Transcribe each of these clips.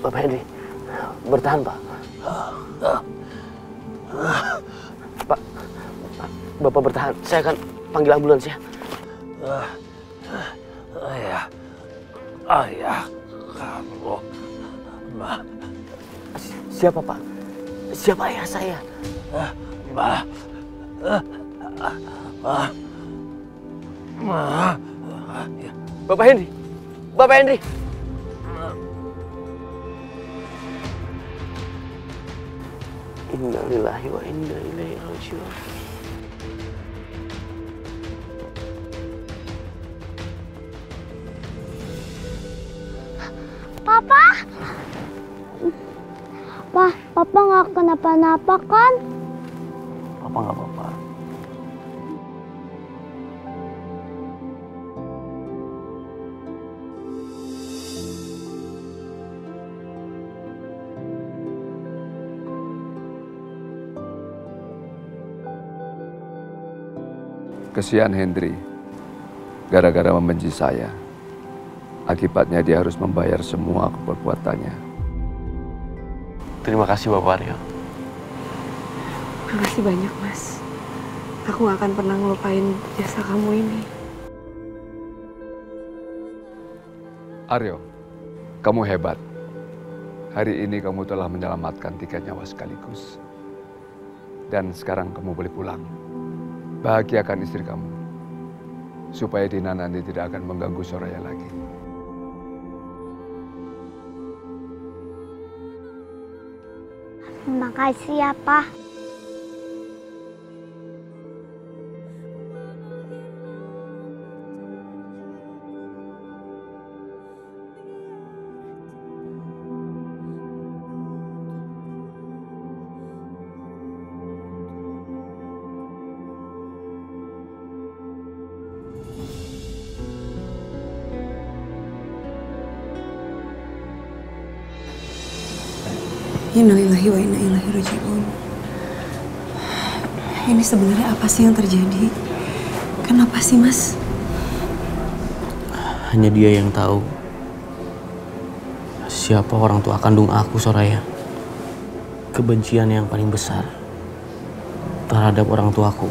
Bapak Henry, bertahan Pak. Pak, Bapak bertahan. Saya akan panggil ambulans ya. Ayah kamu, Ma. Siapa Pak? Siapa ayah saya? Ma. Bapak Henry, Bapak Henry. Innalillahi wa inna ilaihi raji'un. Papa? Papa nggak kenapa-napa kan? Papa nggak apa-apa. Kesian Hendri, gara-gara membenci saya. Akibatnya dia harus membayar semua perbuatannya. Terima kasih Bapak Aryo. Makasih banyak, Mas. Aku gak akan pernah ngelupain jasa kamu ini. Aryo, kamu hebat. Hari ini kamu telah menyelamatkan 3 nyawa sekaligus. Dan sekarang kamu boleh pulang. Bahagiakan istri kamu. Supaya Dina nanti tidak akan mengganggu Soraya lagi. Terima kasih ya, Pak. Innalillahi wa inna ilaihi raji'un. Ini sebenarnya apa sih yang terjadi? Kenapa sih, Mas? Hanya dia yang tahu siapa orang tua kandung aku, Soraya. Kebencian yang paling besar terhadap orang tuaku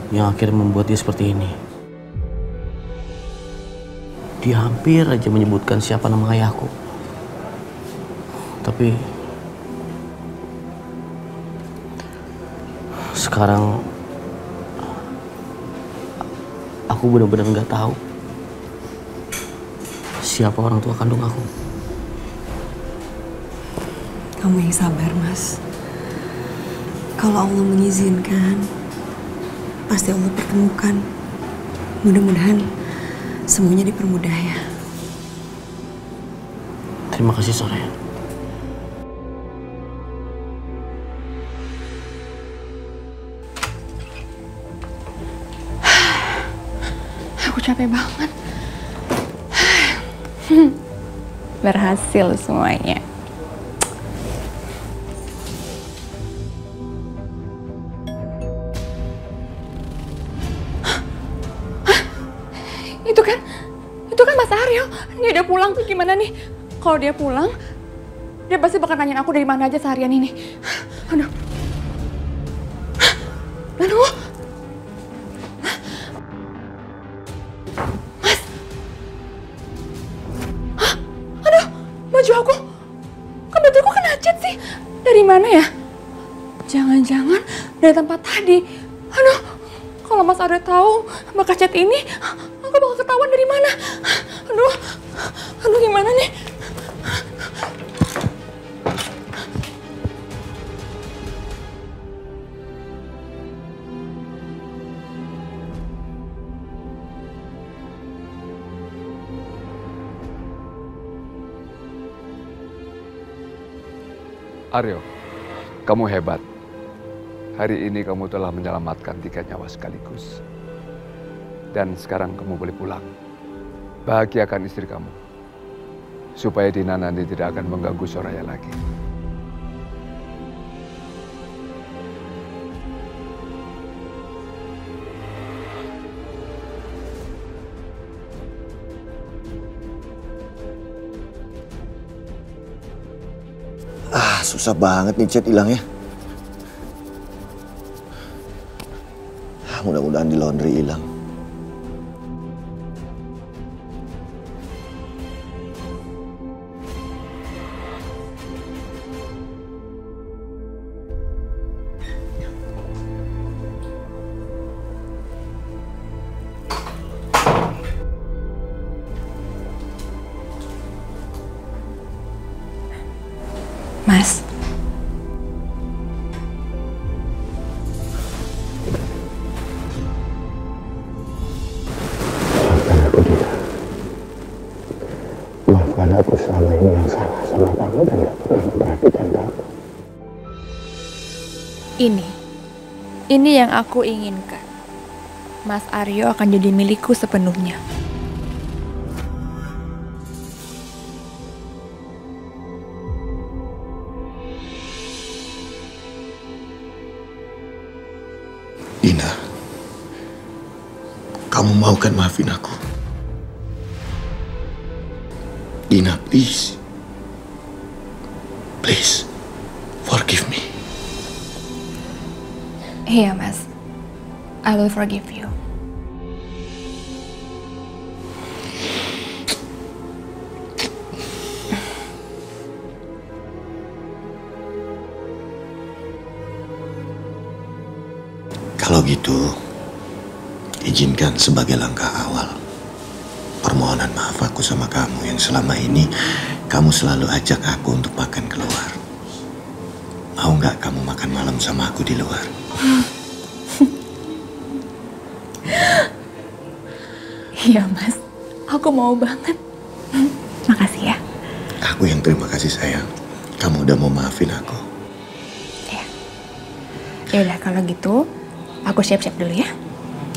yang akhirnya membuat dia seperti ini. Dia hampir aja menyebutkan siapa nama ayahku. Tapi sekarang aku benar-benar nggak tahu siapa orang tua kandung aku. Kamu yang sabar, Mas. Kalau Allah mengizinkan, pasti Allah pertemukan. Mudah-mudahan semuanya dipermudah ya. Terima kasih, Soraya. Aku capek banget. Berhasil semuanya. Itu kan Mas Aryo. Dia udah pulang tuh gimana nih? Kalau dia pulang, dia pasti bakal nanyain aku dari mana aja seharian ini. Aduh. Aduh. Mas. Hah? Aduh, baju aku. Kok bajuku kena cat sih? Dari mana ya? Jangan-jangan dari tempat tadi. Aduh, kalau Mas Aryo tahu bekas cat ini, aku bakal ketahuan dari mana. Aduh gimana nih? Aryo, kamu hebat. Hari ini kamu telah menyelamatkan 3 nyawa sekaligus. Dan sekarang kamu boleh pulang. Bahagiakan istri kamu. Supaya Dina nanti tidak akan mengganggu Soraya lagi. Susah banget nih cat hilangnya. Mudah-mudahan di laundry hilang. Mas. Maafkan aku, Dina. Maafkan aku selama ini yang salah sama kamu dan gak pernah memperhatikan kamu. Ini yang aku inginkan. Mas Aryo akan jadi milikku sepenuhnya. Dina, kamu mau kan maafin aku? Dina, please. Please, forgive me. Iya, Mas. I will forgive you. Kalau gitu, izinkan sebagai langkah awal permohonan maaf aku sama kamu yang selama ini kamu selalu ajak aku untuk makan keluar. Mau nggak kamu makan malam sama aku di luar? Iya, Mas. Aku mau banget. Makasih ya. Aku yang terima kasih sayang. Kamu udah mau maafin aku. Ya. Ya udah kalau gitu, aku siap-siap dulu ya.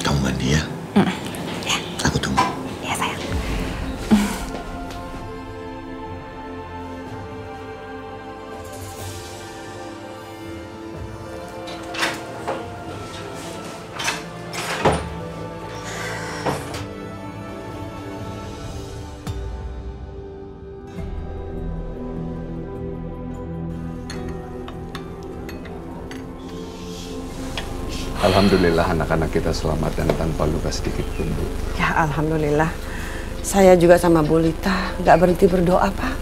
Kamu mandi ya? Ya. Aku tunggu. Ya, sayang. Alhamdulillah anak-anak kita selamat dan tanpa luka sedikit pun, Bu. Ya, alhamdulillah. Saya juga sama Bu Lita nggak berhenti berdoa, Pak.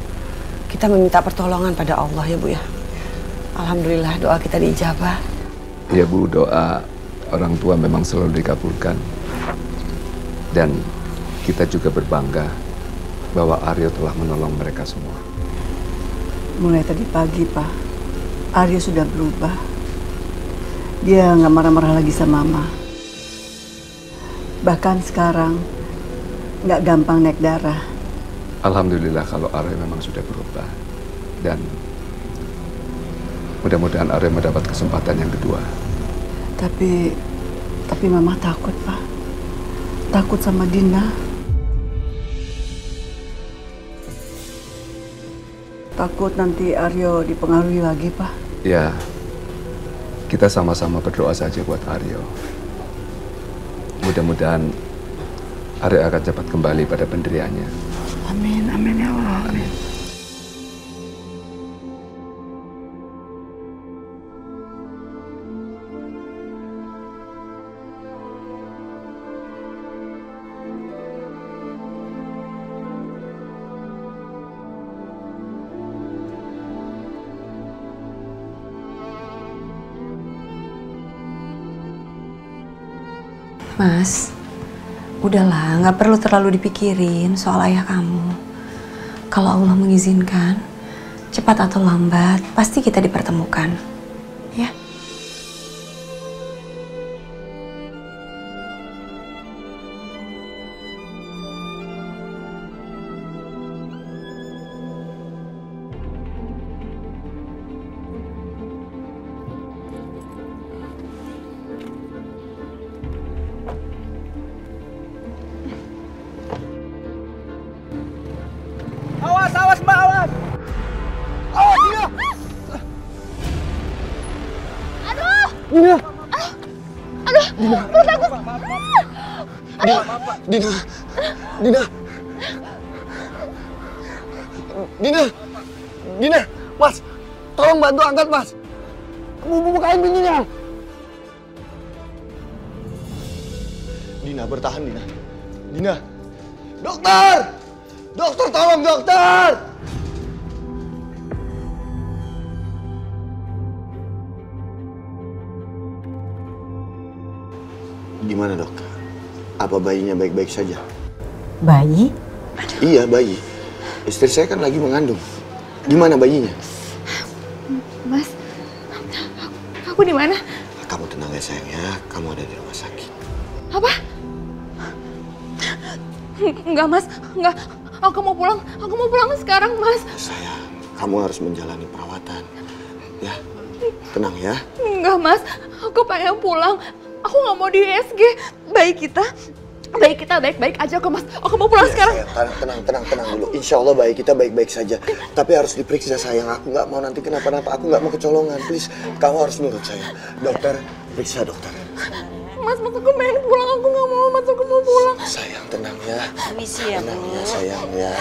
Kita meminta pertolongan pada Allah ya, Bu ya. Alhamdulillah doa kita diijabah. Ya, Bu, doa orang tua memang selalu dikabulkan. Dan kita juga berbangga bahwa Aryo telah menolong mereka semua. Mulai tadi pagi, Pak, Aryo sudah berubah. Dia nggak marah-marah lagi sama Mama. Bahkan sekarang nggak gampang naik darah. Alhamdulillah kalau Aryo memang sudah berubah. Dan mudah-mudahan Aryo mendapat kesempatan yang kedua. Tapi Mama takut, Pak. Takut sama Dina. Takut nanti Aryo dipengaruhi lagi, Pak. Ya, kita sama-sama berdoa saja buat Aryo. Mudah-mudahan Aryo akan cepat kembali pada pendiriannya. Amin, amin ya Allah. Amin. Mas, udahlah, nggak perlu terlalu dipikirin soal ayah kamu. Kalau Allah mengizinkan, cepat atau lambat, pasti kita dipertemukan. Ya? Awas Mbak, awas! Awas, Dina! Aduh! Dina! Aduh, perut aku. Dina! Dina! Dina! Dina! Mas! Tolong bantu angkat, Mas. Bukain pintunya. Dina, bertahan, Dina. Dina. Dokter! Dokter, tolong, dokter! Gimana, dok? Apa bayinya baik-baik saja? Bayi? Iya, bayi. Istri saya kan lagi mengandung. Gimana bayinya? Mas, aku di mana? Kamu tenang ya, sayang ya. Kamu ada di rumah sakit. Apa? Enggak, Mas. Enggak. Aku mau pulang. Aku mau pulang sekarang, Mas. Sayang, kamu harus menjalani perawatan. Ya, tenang ya. Enggak, Mas. Aku pengen pulang. Aku nggak mau di USG. Baik kita baik-baik aja kok, Mas. Aku mau pulang sekarang. Sayang, tenang dulu. Insya Allah bayi kita baik-baik saja. Tapi harus diperiksa, sayang. Aku nggak mau nanti kenapa-napa. Aku nggak mau kecolongan. Please, kamu harus nurut, sayang. Dokter, periksa, dokter. Mas, aku pengen pulang. Aku nggak mau, Mas. Aku mau pulang. Sayang, tenang ya. Permisi ya, tenang Bu. ya, sayang ya.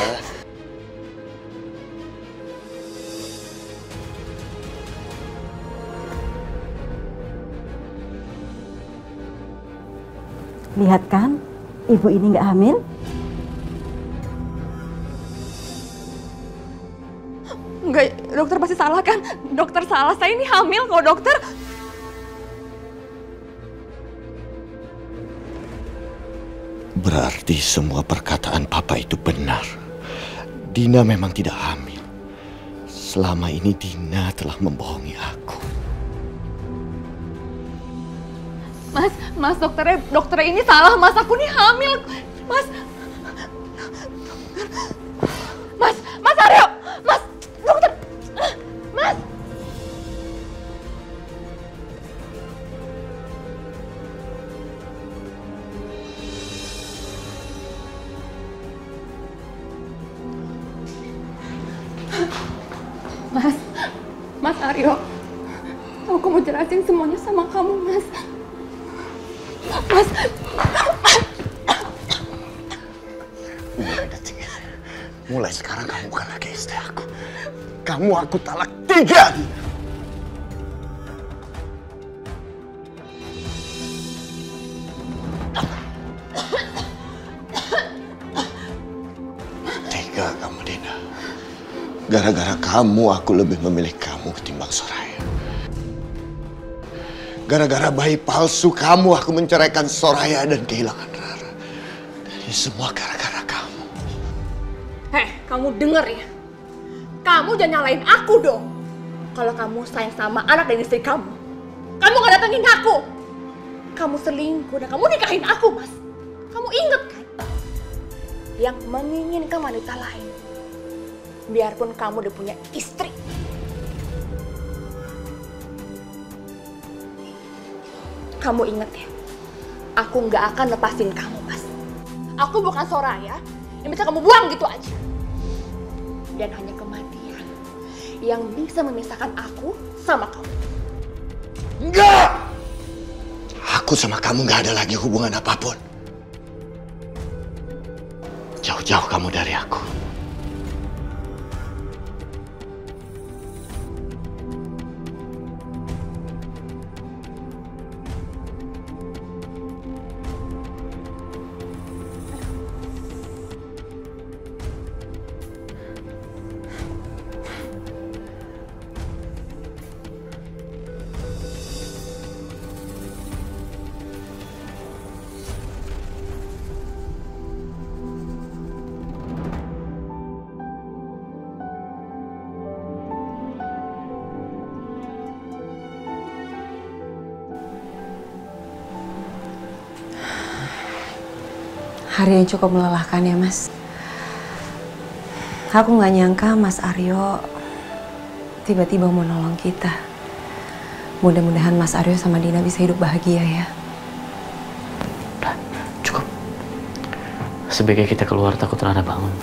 Lihat kan, ibu ini nggak hamil? Enggak, dokter pasti salah kan? Dokter salah. Saya ini hamil kok, dokter. Berarti semua perkataan papa itu benar. Dina memang tidak hamil. Selama ini Dina telah membohongi aku. Mas, dokter ini salah, Mas. Aku nih hamil, Mas. Mas Aryo, Mas, dokter, Mas. Mas Aryo, aku mau jelasin semuanya sama kamu, Mas. Mas. Mulai sekarang kamu bukan lagi istri aku. Kamu aku talak 3. Tega kamu, Dina. Gara-gara kamu aku lebih memilih kamu ketimbang Soraya. Gara-gara bayi palsu kamu aku menceraikan Soraya dan kehilangan Rara. Ini semua gara-gara kamu. Hei, kamu denger ya? Kamu jangan nyalain aku dong. Kalau kamu sayang sama anak dan istri kamu, kamu gak datengin aku. Kamu selingkuh dan kamu nikahin aku, Mas. Kamu inget kan? Yang menginginkan wanita lain. Biarpun kamu udah punya istri. Kamu inget ya? Aku gak akan lepasin kamu, Mas. Aku bukan Soraya yang bisa kamu buang gitu aja. Dan hanya kematian yang bisa memisahkan aku sama kamu. Enggak! Aku sama kamu gak ada lagi hubungan apapun. Jauh-jauh kamu dari aku. Hari yang cukup melelahkan ya, Mas. Aku nggak nyangka Mas Aryo tiba-tiba mau nolong kita. Mudah-mudahan Mas Aryo sama Dina bisa hidup bahagia ya. Udah, cukup. Sebaiknya kita keluar, takut Rara bangun.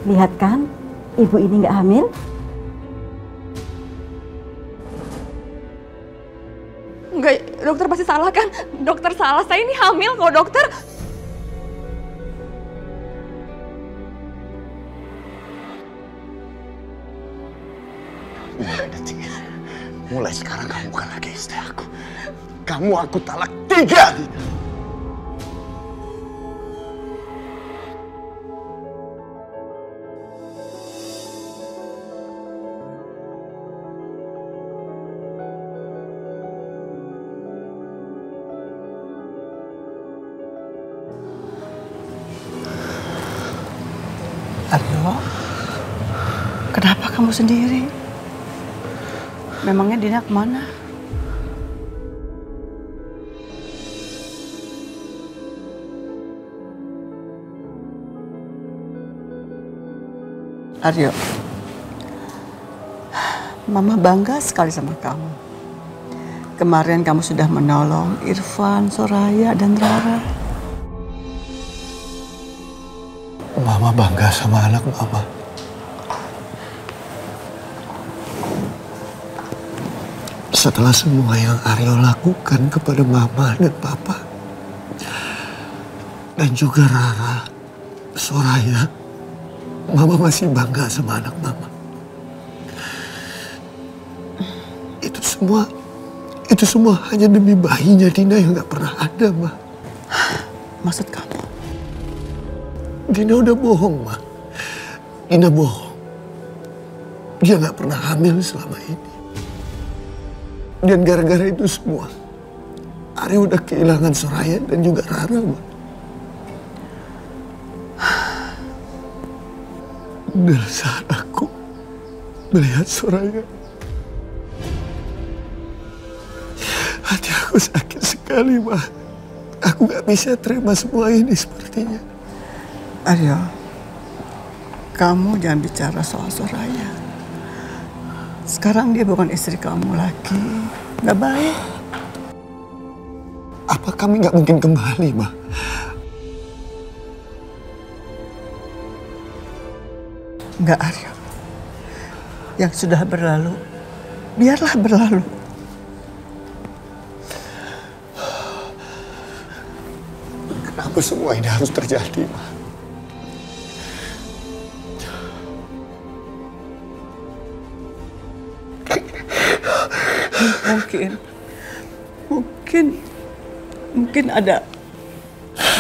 Lihat kan, ibu ini nggak hamil. Enggak, dokter pasti salah kan? Dokter salah, saya ini hamil kok dokter. Mulai detik ini, mulai sekarang kamu bukan lagi istri aku. Kamu aku talak 3. Aryo, kenapa kamu sendiri? Memangnya Dina kemana? Aryo, Mama bangga sekali sama kamu. Kemarin kamu sudah menolong Irfan, Soraya, dan Rara. Mama bangga sama anak Mama. Setelah semua yang Aryo lakukan kepada Mama dan Papa, dan juga Rara, Soraya, Mama masih bangga sama anak Mama. Itu semua hanya demi bayinya Dina yang gak pernah ada, Ma. Maksud kamu? Dina udah bohong, Ma. Dina bohong. Dia gak pernah hamil selama ini. Dan gara-gara itu semua, Aryo udah kehilangan Soraya dan juga Rara, Ma. Dan saat aku melihat Soraya, hati aku sakit sekali, Ma. Aku gak bisa terima semua ini sepertinya. Aryo, kamu jangan bicara soal Soraya. Sekarang dia bukan istri kamu lagi. Gak baik. Apa kami gak mungkin kembali, Ma? Enggak, Aryo. Yang sudah berlalu, biarlah berlalu. Kenapa semua ini harus terjadi, Ma? Mungkin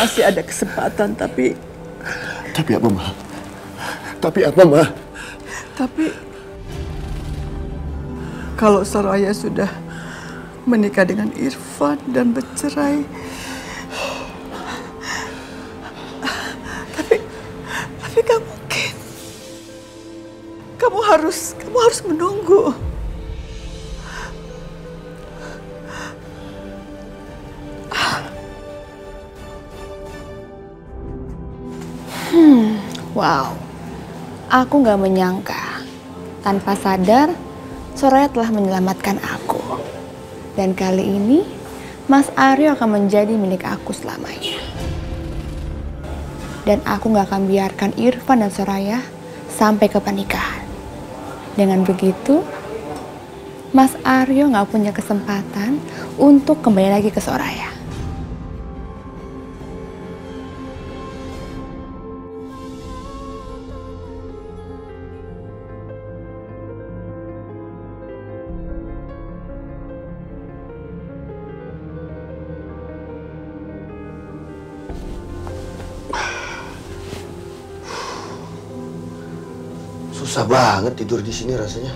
masih ada kesempatan, tapi apa, Ma? Tapi apa, Ma? Tapi kalau Soraya sudah menikah dengan Irfan dan bercerai, tapi gak mungkin. Kamu harus menunggu. Wow, aku nggak menyangka. Tanpa sadar, Soraya telah menyelamatkan aku. Dan kali ini, Mas Aryo akan menjadi milik aku selamanya. Dan aku nggak akan biarkan Irfan dan Soraya sampai ke pernikahan. Dengan begitu, Mas Aryo nggak punya kesempatan untuk kembali lagi ke Soraya. Susah banget tidur di sini rasanya.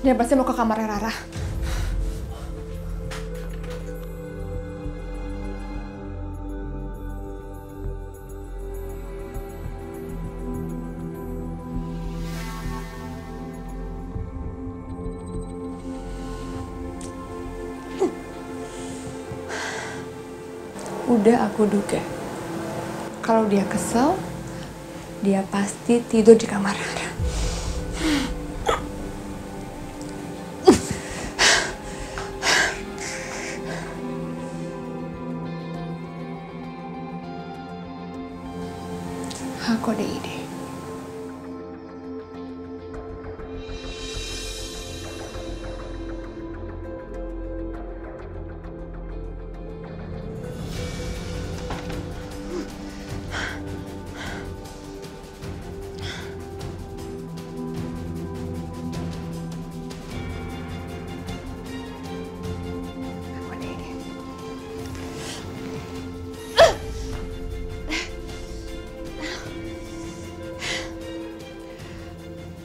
Dia pasti mau ke kamarnya Rara. Udah aku duga. Kalau dia kesel, dia pasti tidur di kamar Rara. Aku ada ide.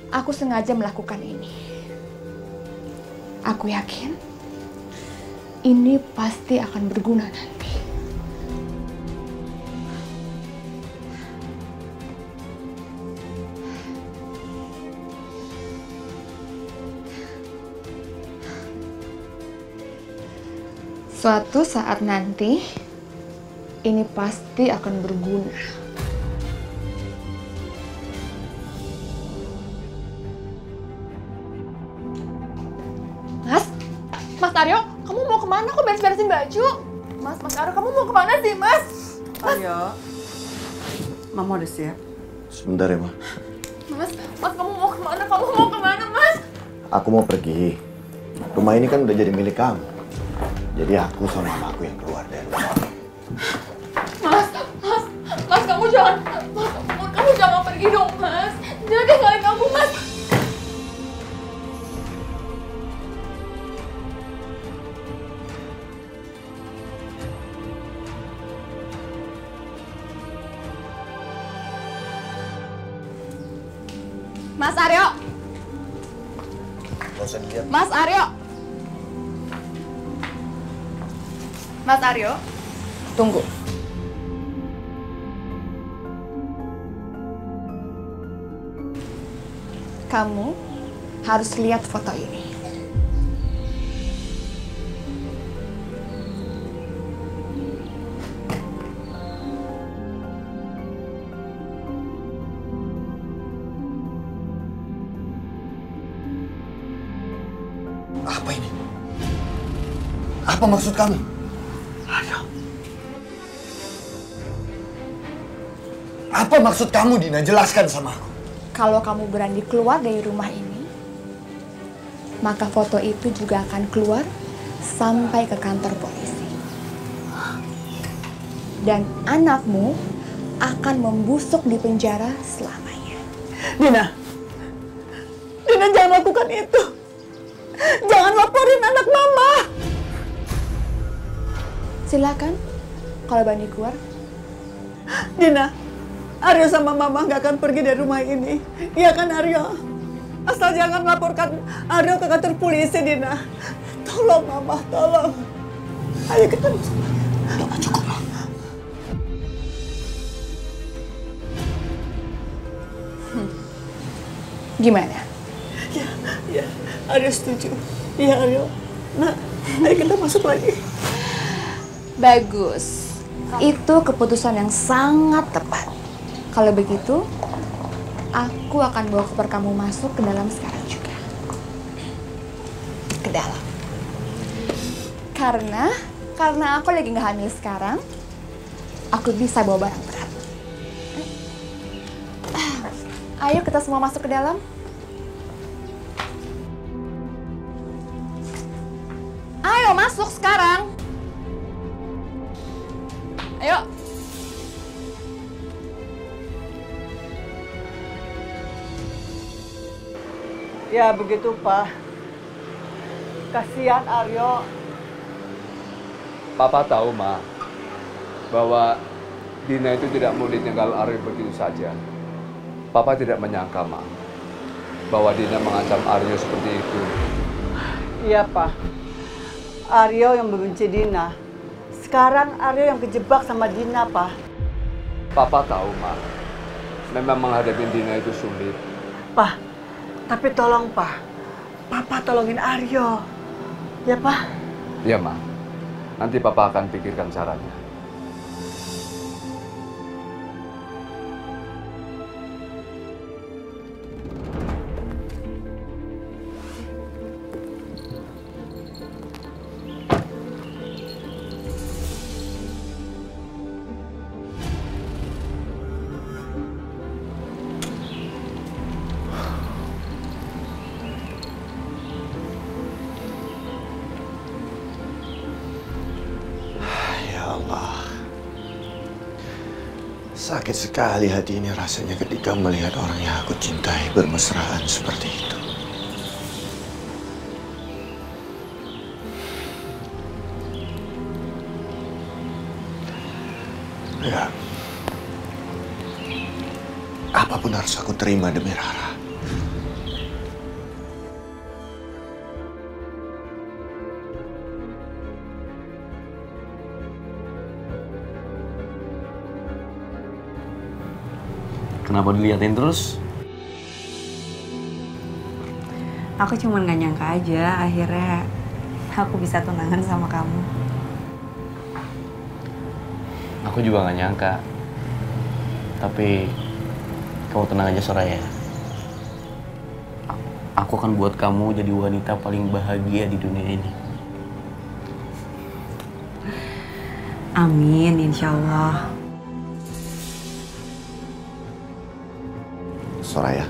Aku sengaja melakukan ini. Aku yakin ini pasti akan berguna nanti. Suatu saat nanti, ini pasti akan berguna. Mas Aryo, kamu mau kemana? Aku beres-beresin baju. Mas Aryo, kamu mau kemana sih, Mas? Aryo, Mama udah siap. Sebentar ya, Ma. Mas, kamu mau kemana? Kamu mau kemana, Mas? Aku mau pergi. Rumah ini kan udah jadi milik kamu. Jadi aku sama mamaku yang keluar dari rumah. Mas, kamu jangan pergi dong, Mas. Jangan tinggalin aku, Mas. Mas Aryo. Gak usah dilihat. Mas Aryo. Mas Aryo, tunggu. Kamu harus lihat foto ini. Apa ini? Apa maksud kamu? Aryo. Apa maksud kamu, Dina? Jelaskan sama aku. Kalau kamu berani keluar dari rumah ini, maka foto itu juga akan keluar sampai ke kantor polisi. Dan anakmu akan membusuk di penjara selamanya. Dina jangan lakukan itu. Jangan laporin anak Mama. Silakan, kalau berani keluar. Dina, Aryo sama Mama nggak akan pergi dari rumah ini. Iya kan, Aryo? Asal jangan laporkan Aryo ke kantor polisi, Dina. Tolong, Mama, tolong. Ayo kita masuk. Udah cukup, Ma. Gimana? Ya, Aryo setuju. Iya, Aryo. Nah, ayo kita masuk lagi. Bagus. Itu keputusan yang sangat tepat. Kalau begitu, aku akan bawa koper kamu masuk ke dalam sekarang juga. Ke dalam. Karena aku lagi nggak hamil sekarang, aku bisa bawa barang berat. Ayo kita semua masuk ke dalam. Ayo masuk sekarang. Ayo. Ya begitu, Pak. Kasihan Aryo. Papa tahu, Ma, bahwa Dina itu tidak mau ditinggal Aryo begitu saja. Papa tidak menyangka, Ma, bahwa Dina mengancam Aryo seperti itu. Iya, Pak. Aryo yang membenci Dina. Sekarang Aryo yang kejebak sama Dina, Pak. Papa tahu, Ma, memang menghadapi Dina itu sulit. Pak, tapi tolong, Pak. Papa tolongin Aryo. Ya, Pak? Iya, Ma. Nanti Papa akan pikirkan caranya. Sakit sekali hati ini rasanya ketika melihat orang yang aku cintai bermesraan seperti itu. Ya, apapun harus aku terima demi Rara. Kenapa diliatin terus? Aku cuma gak nyangka aja akhirnya aku bisa tunangan sama kamu. Aku juga gak nyangka. Tapi kamu tenang aja Soraya. Aku akan buat kamu jadi wanita paling bahagia di dunia ini. Amin, insya Allah. Soraya.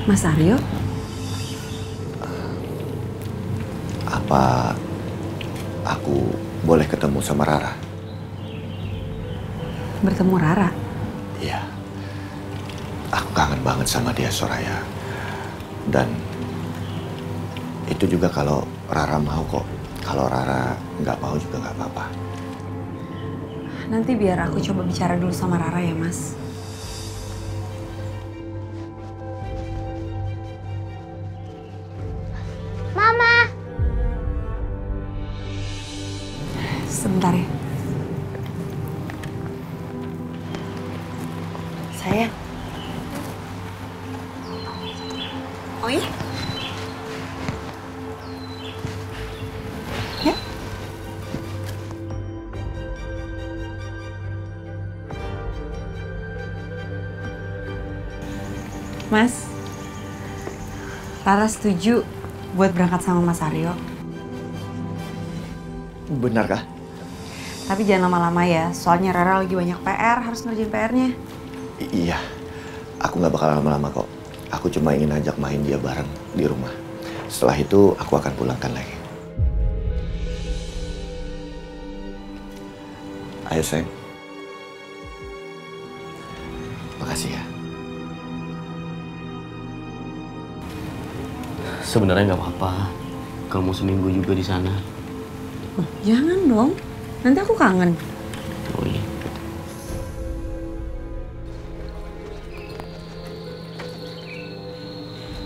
Mas Aryo? Apa aku boleh ketemu sama Rara? Bertemu Rara? Iya. Aku kangen banget sama dia, Soraya. Dan itu juga kalau Rara mau kok. Kalau Rara nggak mau juga nggak apa-apa. Nanti biar aku coba bicara dulu sama Rara ya, Mas. Mama. Sebentar ya. Sayang. Oh iya? Ya. Mas, Rara setuju buat berangkat sama Mas Aryo. Benarkah? Tapi jangan lama-lama ya, soalnya Rara lagi banyak PR, harus ngerjain PR-nya. Iya, aku nggak bakal lama-lama kok. Aku cuma ingin ajak main dia bareng di rumah. Setelah itu aku akan pulangkan lagi. Ayo sayang. Makasih ya. Sebenarnya nggak apa-apa. Kamu seminggu juga di sana. Oh, jangan dong, nanti aku kangen. Oh iya.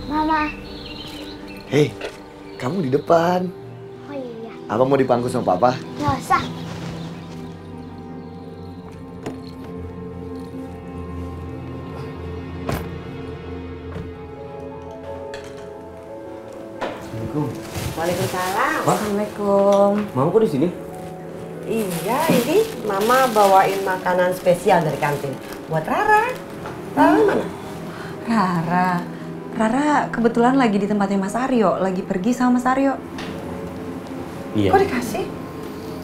Mama. Hei, kamu di depan. Oh iya. Apa mau dipangku sama papa? Nggak usah. Waalaikumsalam. Assalamualaikum. Mama kok di sini? Iya, ini Mama bawain makanan spesial dari kantin buat Rara. Rara mana? Rara kebetulan lagi di tempatnya Mas Aryo, lagi pergi sama Mas Aryo. Iya. Kok dikasih?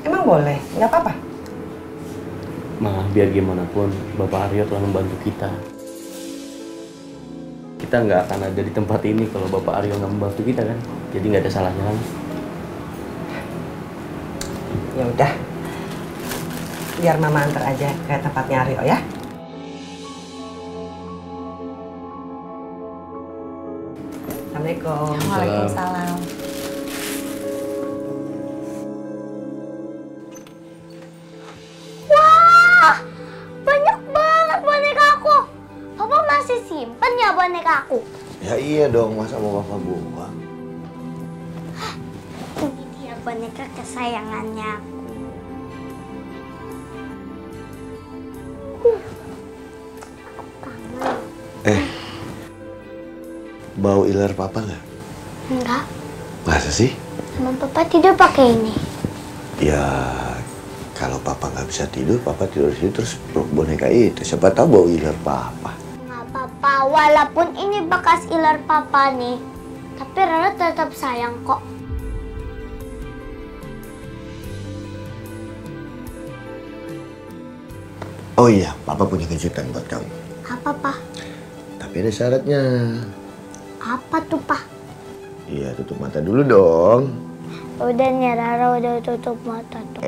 Emang boleh? Nggak apa-apa? Ma, biar gimana pun Bapak Aryo telah membantu kita. Kita nggak akan ada di tempat ini kalau Bapak Aryo nggak membantu kita kan. Jadi nggak ada salahnya kan. Ya udah. Biar Mama antar aja ke tempatnya Aryo ya. Assalamualaikum. Waalaikumsalam. Wah, banyak banget boneka aku. Papa masih simpen ya boneka aku? Ya iya dong, masa mau papa buang? Ini dia boneka kesayangannya aku. Kangen. Bau iler papa nggak? Enggak, Masa sih? sama papa tidur pakai ini. Ya, kalau papa nggak bisa tidur, papa tidur di sini terus peluk boneka itu. Siapa tahu bau iler papa. Nggak apa-apa, walaupun ini bekas iler papa nih. Tapi Rara tetap sayang kok. Oh iya, papa punya kejutan buat kamu. Apa, Pa? Tapi ada syaratnya. Apa tuh, Pa? Iya, tutup mata dulu dong. Udah nih, Rara udah tutup mata tuh.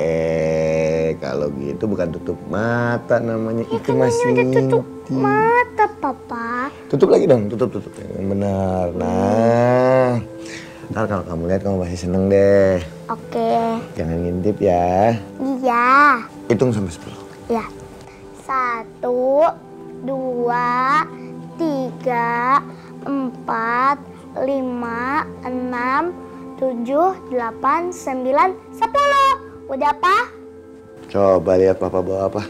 Kalau gitu bukan tutup mata namanya, Ya itu kan masih ini udah tutup mimpi. mata, Papa. Tutup lagi dong, tutup. Yang benar. Nah, ntar kalau kamu lihat kamu pasti seneng deh. Oke. Jangan ngintip ya. Iya. Hitung sampai 10. Ya. 1, 2, 3, 4, 5, 6, 7, 8, 9, 10. Udah, Pak? Coba lihat papa bawa apa.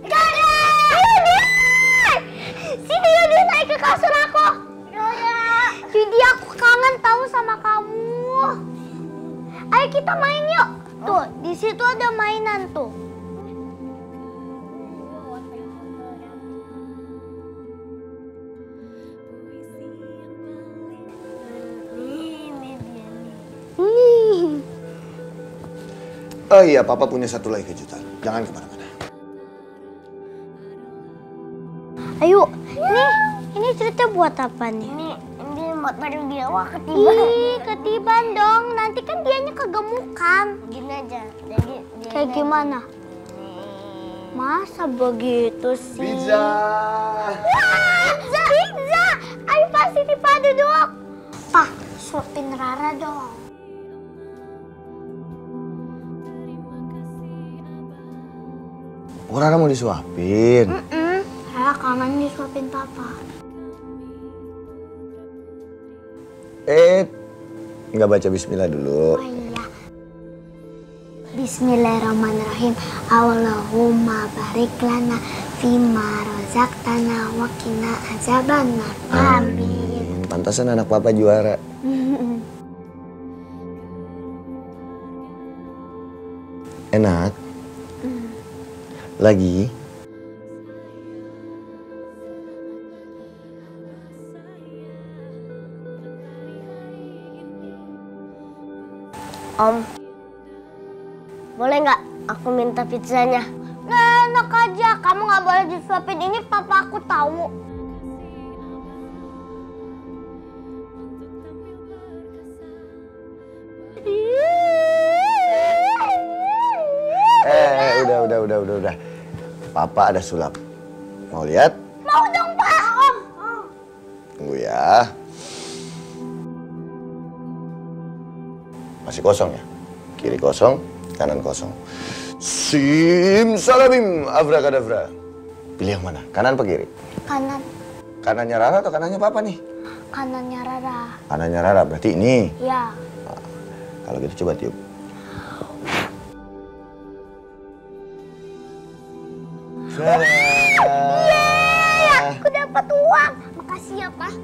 Gak ada! Sini dia naik ke kasur aku. Jadi aku kangen tahu sama kamu. Ayo kita main yuk. Tuh, di situ ada mainan tuh. Oh iya, papa punya satu lagi kejutan. Jangan kemana-mana. Ayo, ini cerita buat apa nih? Ini buat bareng dia. Wah, ketiban. Ih, ketiban dong. Nanti kan dianya kegemukan. Gini aja. Kayak gimana? Masa begitu sih? Pizza! Pizza! Ayo pasti Pak duduk. Pak, suapin Rara dong. Oh, Rara mau disuapin? Rara kangen disuapin Papa. Nggak baca bismillah dulu. Oh iya. Bismillahirrahmanirrahim. Allahumma barik lana fima razaqtana wa qina azabannar. Amin. Pantasan anak papa juara. Enak? Lagi? Om, boleh nggak aku minta pizzanya? Nggak enak aja, kamu nggak boleh disuapin. Ini papa aku tahu. Udah. Papa ada sulap. Mau lihat? Mau dong, Pak. Om. Tunggu ya. Masih kosong ya? Kiri kosong, kanan kosong. Simsalabim, abrakadabra. Pilih yang mana? Kanan apa kiri? Kanan. Kanannya Rara atau kanannya Papa nih? Kanannya Rara. Kanannya Rara, berarti ini. Ya. Nah, kalau gitu coba tiup. Yeay, aku dapat uang. Makasih ya, Pak.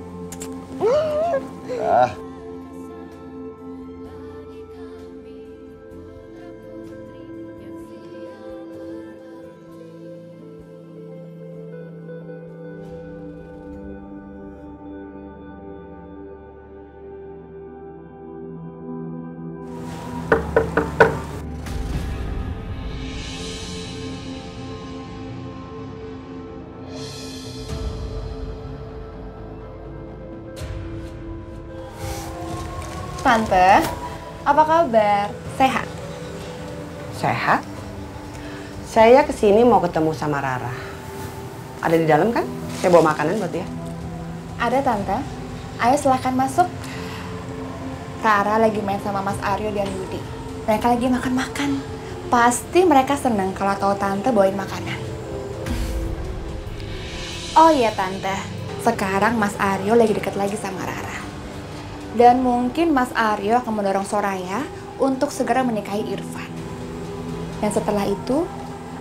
Tante, apa kabar? Sehat? Sehat? Saya kesini mau ketemu sama Rara. Ada di dalam kan? Saya bawa makanan buat dia. Ada, Tante. Ayo silahkan masuk. Rara lagi main sama Mas Aryo dan Yudi. Mereka lagi makan-makan. Pasti mereka seneng kalau tahu Tante bawain makanan. Oh iya, Tante. Sekarang Mas Aryo lagi deket lagi sama Rara. Dan mungkin Mas Aryo akan mendorong Soraya untuk segera menikahi Irfan. Dan setelah itu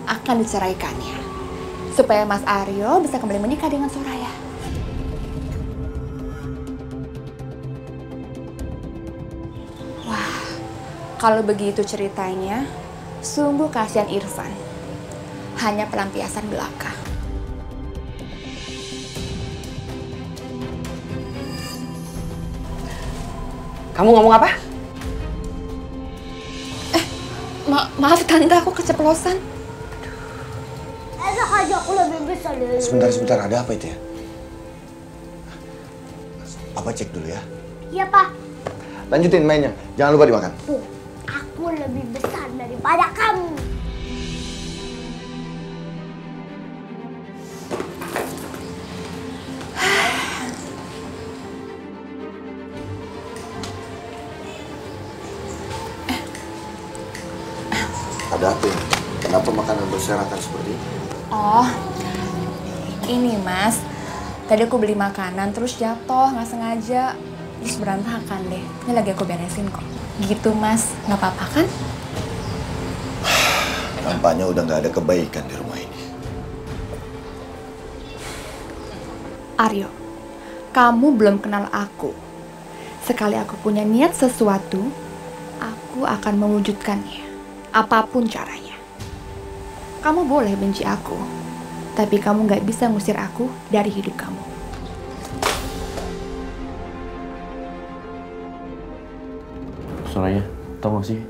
akan diceraikannya. Supaya Mas Aryo bisa kembali menikah dengan Soraya. Wah, kalau begitu ceritanya, sungguh kasihan Irfan. Hanya pelampiasan belaka. Kamu ngomong apa? Maaf Tante, aku keceplosan. Enak aja, aku lebih besar dari Sebentar, ada apa itu ya? Papa cek dulu ya. Iya, Pak. Lanjutin mainnya, jangan lupa dimakan. Tuh, aku lebih besar daripada kamu. Ada apa ya? Kenapa makanan berserakan seperti ini? Oh, ini Mas. Tadi aku beli makanan terus jatuh, nggak sengaja. Terus berantakan deh. Ini lagi aku beresin kok. Gitu Mas, nggak apa-apa kan? Nampaknya udah nggak ada kebaikan di rumah ini. Aryo, kamu belum kenal aku. Sekali aku punya niat sesuatu, aku akan mewujudkannya. Apapun caranya. Kamu boleh benci aku, tapi kamu nggak bisa ngusir aku dari hidup kamu. Soraya, tau gak sih?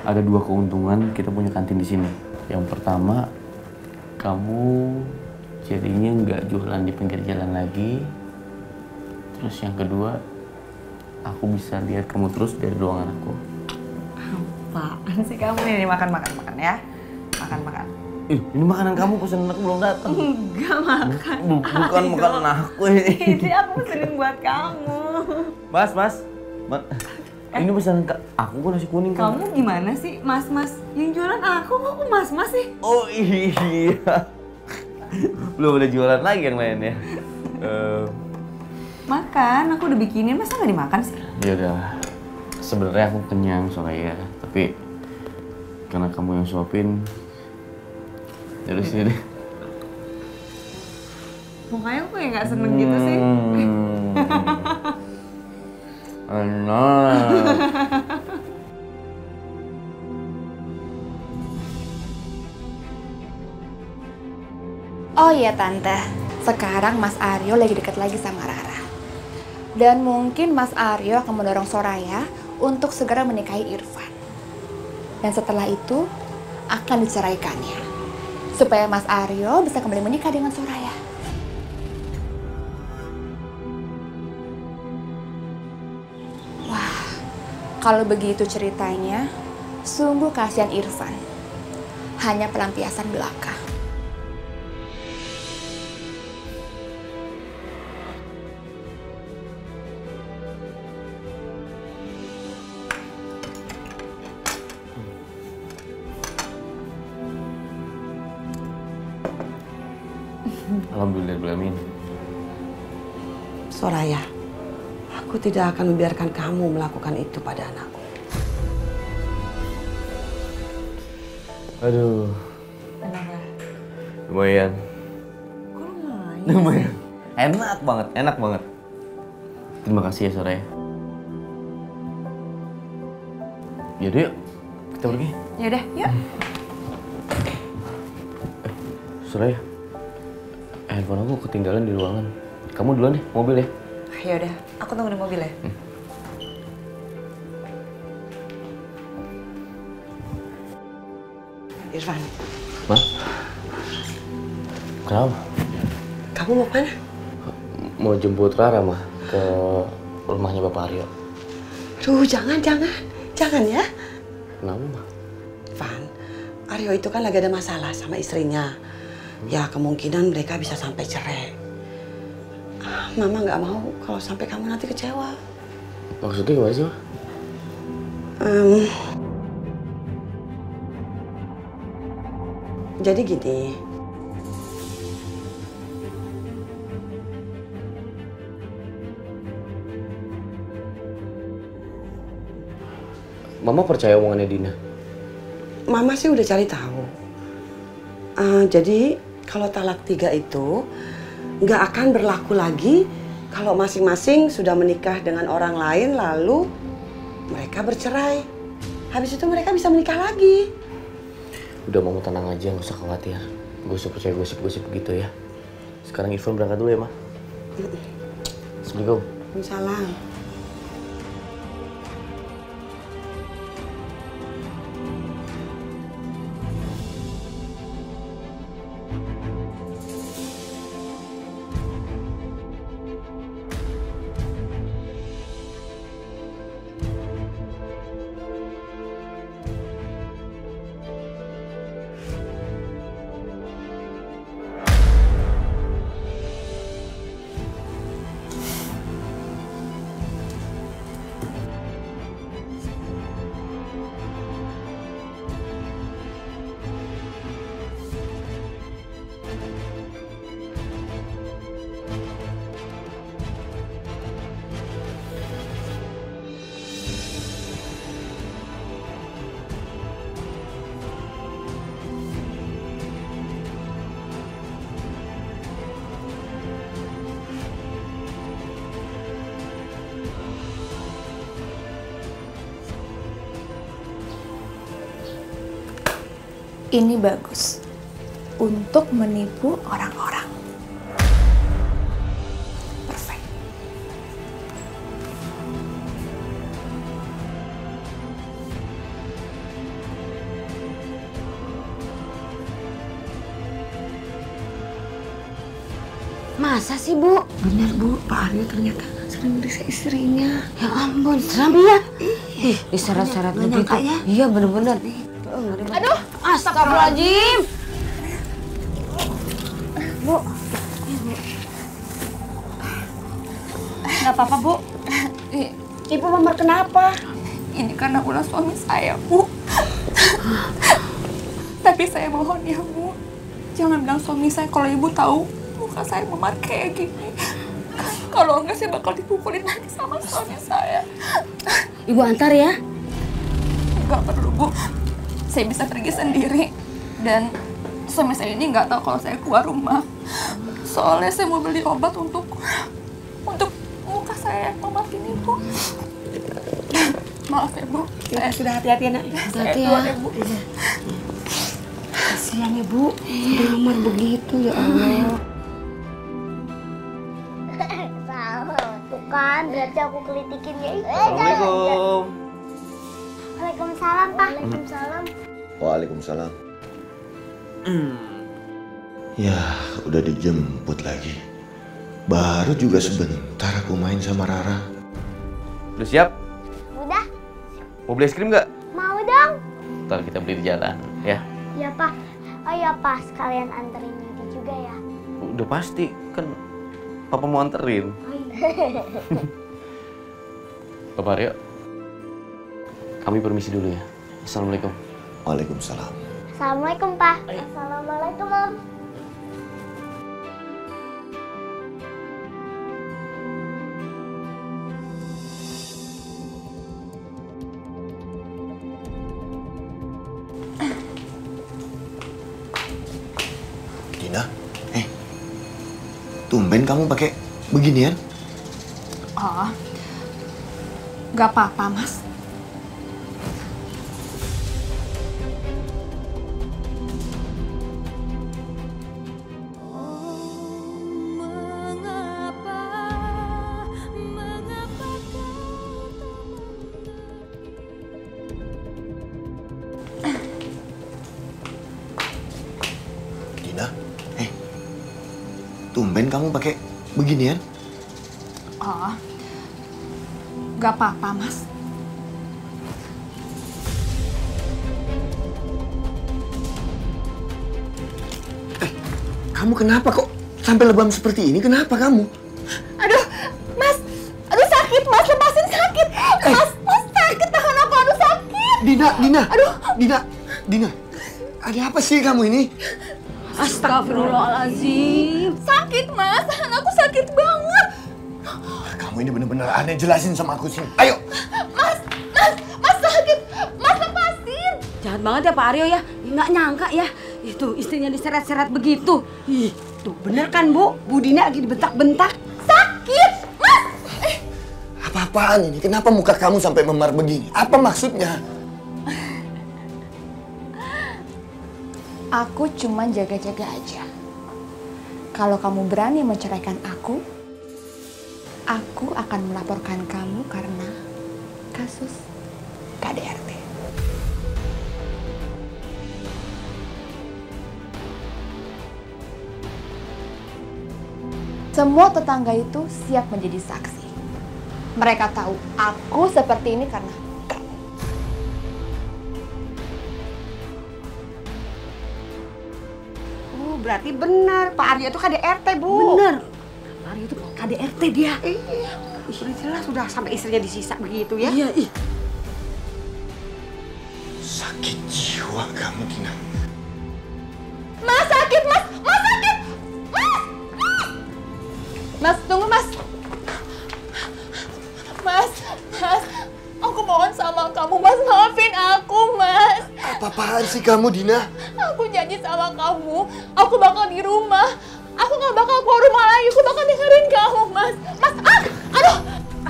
Ada 2 keuntungan kita punya kantin di sini. Yang pertama, kamu jadinya nggak jualan di pinggir jalan lagi. Terus yang kedua, aku bisa lihat kamu terus dari ruangan aku. Apaan sih kamu ini? Makan ya. Makan. Ini makanan kamu, pesanan aku belum datang. Enggak makan. Bukan makanan aku ini. Ini aku sering buat kamu. Mas. Ini pesanan aku kan nasi kuning kan. Kamu gimana sih, Mas? Yang jualan aku kok Mas sih? Oh iya. Belum ada jualan lagi yang lainnya. Makan, aku udah bikinin, masa nggak dimakan sih? Ya udah. Sebenarnya aku kenyang Soraya, tapi karena kamu yang suapin, jadi sini. Mukanya aku kayak nggak seneng gitu sih. Enak. Oh iya Tante, sekarang Mas Aryo lagi dekat lagi sama Rara. Dan mungkin Mas Aryo akan mendorong Soraya untuk segera menikahi Irfan. Dan setelah itu akan diceraikannya. Supaya Mas Aryo bisa kembali menikah dengan Soraya. Wah, kalau begitu ceritanya, sungguh kasihan Irfan. Hanya pelampiasan belaka. Alhamdulillah. Soraya, aku tidak akan membiarkan kamu melakukan itu pada anakku. Aduh. Lumayan. Kok Lumayan. Enak banget. Terima kasih ya Soraya. Yaudah yuk, kita pergi. Yaudah, yuk. Soraya, handphone aku ketinggalan di ruangan. Kamu duluan deh, mobil ya. Yaudah, aku tunggu di mobil ya. Irfan. Ma? Kenapa? Kamu mau kemana? Mau jemput Rara, Ma, ke rumahnya Bapak Aryo. Duh, jangan ya. Kenapa, Ma? Van, Aryo itu kan lagi ada masalah sama istrinya. Ya kemungkinan mereka bisa sampai cerai. Mama nggak mau kalau sampai kamu nanti kecewa. Maksudnya gimana sih, Ma? Jadi gini. Mama percaya omongannya Dina? Mama sih udah cari tahu. Jadi kalau talak 3 itu nggak akan berlaku lagi kalau masing-masing sudah menikah dengan orang lain lalu mereka bercerai. Habis itu mereka bisa menikah lagi. Udah, Mama tenang aja, nggak usah khawatir. Gak usah percaya gosip-gosip begitu ya. Sekarang Irfan berangkat dulu ya, Ma. Assalamualaikum. Waalaikumsalam. Ini bagus untuk menipu orang-orang. Perfect. Masa sih, Bu? Bener, Bu. Pak Aryo ternyata sering meriksa istrinya. Ya ampun, seram ya? Ih, diseret-seret begitu. Ya? Iya, bener-bener. Aduh, astagfirullahaladzim. Bu. Nggak apa-apa, Bu. Ibu memar kenapa? Ini karena ulah suami saya, Bu. Tapi saya mohon ya, Bu. Jangan bilang suami saya kalau ibu tahu muka saya memar kayak gini. Kalau enggak, saya bakal dipukulin lagi sama suami saya. Ibu antar ya? Enggak perlu, Bu. Saya bisa pergi sendiri. Dan suami saya ini nggak tahu kalau saya keluar rumah. Soalnya saya mau beli obat untuk muka saya yang memar gini, Bu. Maaf ya, Bu. Saya sudah hati-hati, Nak. Hati-hati ya, Bu. Kasihan ya, Bu. Sudah memar begitu, ya Allah. Tuh kan, berarti aku kelitikin ya. Assalamualaikum. Waalaikumsalam, Pak. Waalaikumsalam. Waalaikumsalam. Ya, udah dijemput lagi. Baru juga sebentar aku main sama Rara. Udah siap? Udah? Mau beli es krim nggak? Mau dong. Ntar kita beli di jalan, ya. Iya, Pak. Oh iya, Pak. Sekalian anterin Didi juga ya. Udah pasti, kan Papa mau anterin. Oh iya. Bapak Aryo, kami permisi dulu ya. Assalamualaikum. Waalaikumsalam. Assalamualaikum, Pak. Assalamualaikum, Om. Dina, tumben kamu pakai beginian? Oh, nggak apa-apa, Mas. Dina, tumben kamu pakai beginian? Oh, nggak apa-apa, Mas. Kamu kenapa kok sampai lebam seperti ini? Kenapa kamu? Aduh, Mas. Aduh, sakit, Mas. Lepasin, sakit. Mas, sakit. Tahan aku, aduh, sakit. Dina. Aduh. Dina. Ada apa sih kamu ini? Astagfirullahaladzim. Sakit, Mas. Tahan aku sakit banget. Kamu ini benar-benar aneh. Jelasin sama aku sini. Ayo. Mas sakit. Mas, lepasin. Jahat banget ya Pak Aryo ya. Nggak nyangka ya. Itu istrinya diseret-seret begitu. Ih, tuh bener kan, Bu? Bu Dina lagi dibentak-bentak. Sakit, Mas. Apa-apaan ini? Kenapa muka kamu sampai memar begini? Apa maksudnya? Aku cuma jaga-jaga aja. Kalau kamu berani menceraikan aku akan melaporkan kamu karena kasus KDRT. Semua tetangga itu siap menjadi saksi. Mereka tahu aku seperti ini karena kamu. Berarti benar. Pak Aryo itu KDRT, Bu. Bener. Pak Aryo itu KDRT dia. Iya. Udah jelas sudah sampai istrinya disisa begitu ya. Iya, Sakit jiwa kamu, Dina. Mas, sakit, Mas! Mas, sakit! Mas, tunggu, Mas! Mas, aku mohon sama kamu, Mas, maafin aku, Mas! Apa-apaan sih kamu, Dina? Aku janji sama kamu, aku bakal di rumah. Aku gak bakal keluar rumah lagi, aku bakal dengerin kamu, Mas! Mas, aduh!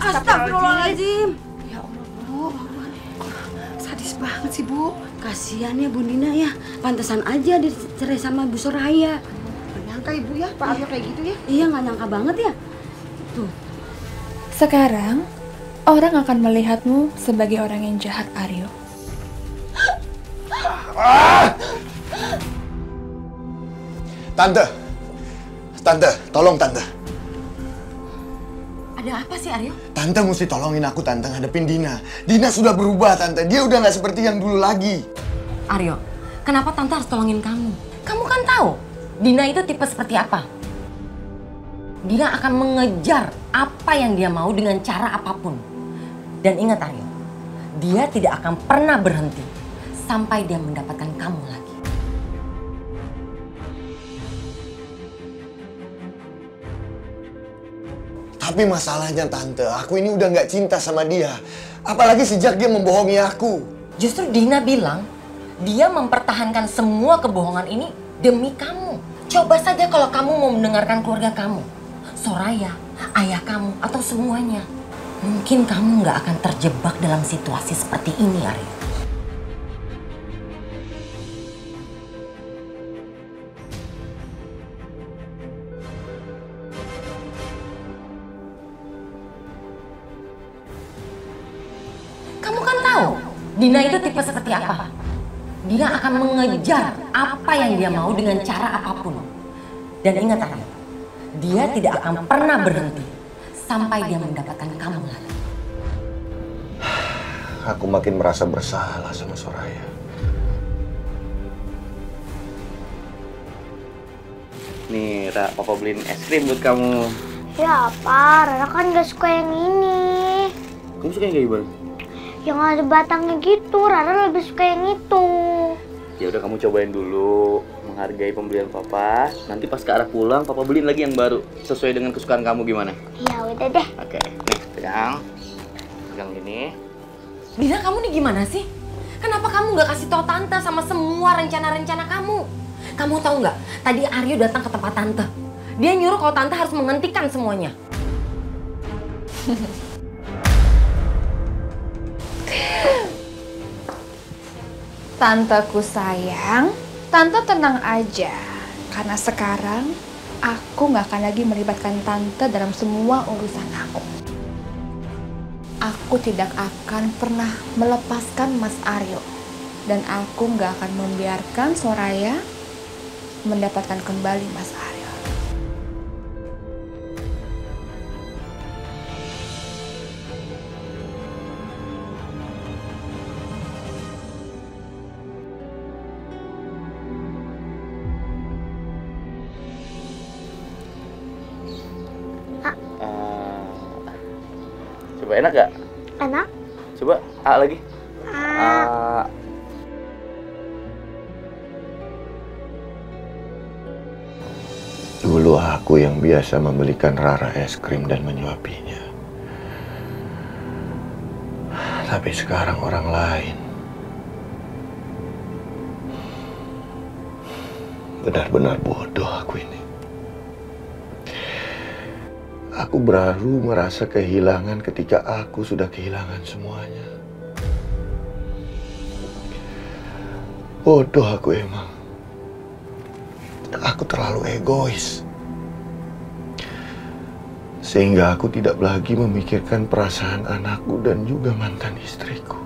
Astagfirullahaladzim. Ya Allah, Bu. Sadis banget sih, Bu. Kasihan ya Bu Dina ya. Pantesan aja dicerai sama Bu Soraya. Nggak nyangka Ibu ya, Pak Aryo kayak gitu ya. Iya, nggak nyangka banget ya. Tuh. Sekarang, orang akan melihatmu sebagai orang yang jahat, Aryo. Tante, tolong Tante. Ada apa sih, Aryo? Tante mesti tolongin aku, Tante, ngadepin Dina. Dina sudah berubah, Tante. Dia udah nggak seperti yang dulu lagi. Aryo, kenapa Tante harus tolongin kamu? Kamu kan tahu, Dina itu tipe seperti apa? Dina akan mengejar apa yang dia mau dengan cara apapun. Dan ingat Aryo, dia tidak akan pernah berhenti sampai dia mendapatkan kamu lagi. Tapi masalahnya Tante, aku ini udah nggak cinta sama dia. Apalagi sejak dia membohongi aku. Justru Dina bilang, dia mempertahankan semua kebohongan ini demi kamu. Coba saja kalau kamu mau mendengarkan keluarga kamu. Soraya, ayah kamu, atau semuanya. Mungkin kamu nggak akan terjebak dalam situasi seperti ini, Aryo. Kamu kan tahu, Dina itu tipe seperti apa? Dina akan mengejar apa yang dia mau dengan cara apapun. Dan ingat Aryo, dia tidak akan pernah berhenti sampai dia mendapatkan kamu lagi. Aku makin merasa bersalah sama Soraya. Nih, Ra, Papa beliin es krim buat kamu. Ya apa, Rara kan gak suka yang ini. Kamu suka yang kayak gimana? Yang ada batangnya gitu, Rara lebih suka yang itu. Ya udah, kamu cobain dulu, menghargai pembelian Papa. Nanti pas ke arah pulang, Papa beliin lagi yang baru sesuai dengan kesukaan kamu gimana? Ya udah deh. Oke, nih pegang gini. Dina, kamu nih gimana sih? Kenapa kamu nggak kasih tahu Tante sama semua rencana-rencana kamu? Kamu tahu nggak? Tadi Aryo datang ke tempat Tante. Dia nyuruh kalau Tante harus menghentikan semuanya. Tanteku sayang, Tante tenang aja. Karena sekarang aku nggak akan lagi melibatkan Tante dalam semua urusan aku. Aku tidak akan pernah melepaskan Mas Aryo. Dan aku nggak akan membiarkan Soraya mendapatkan kembali Mas Aryo. Coba enak gak? Enak. Coba A lagi. A. Dulu aku yang biasa membelikan Rara es krim dan menyuapinya. Tapi sekarang orang lain. Benar-benar bodoh aku ini. Aku baru merasa kehilangan ketika aku sudah kehilangan semuanya. Bodoh aku emang. Aku terlalu egois. Sehingga aku tidak lagi memikirkan perasaan anakku dan juga mantan istriku.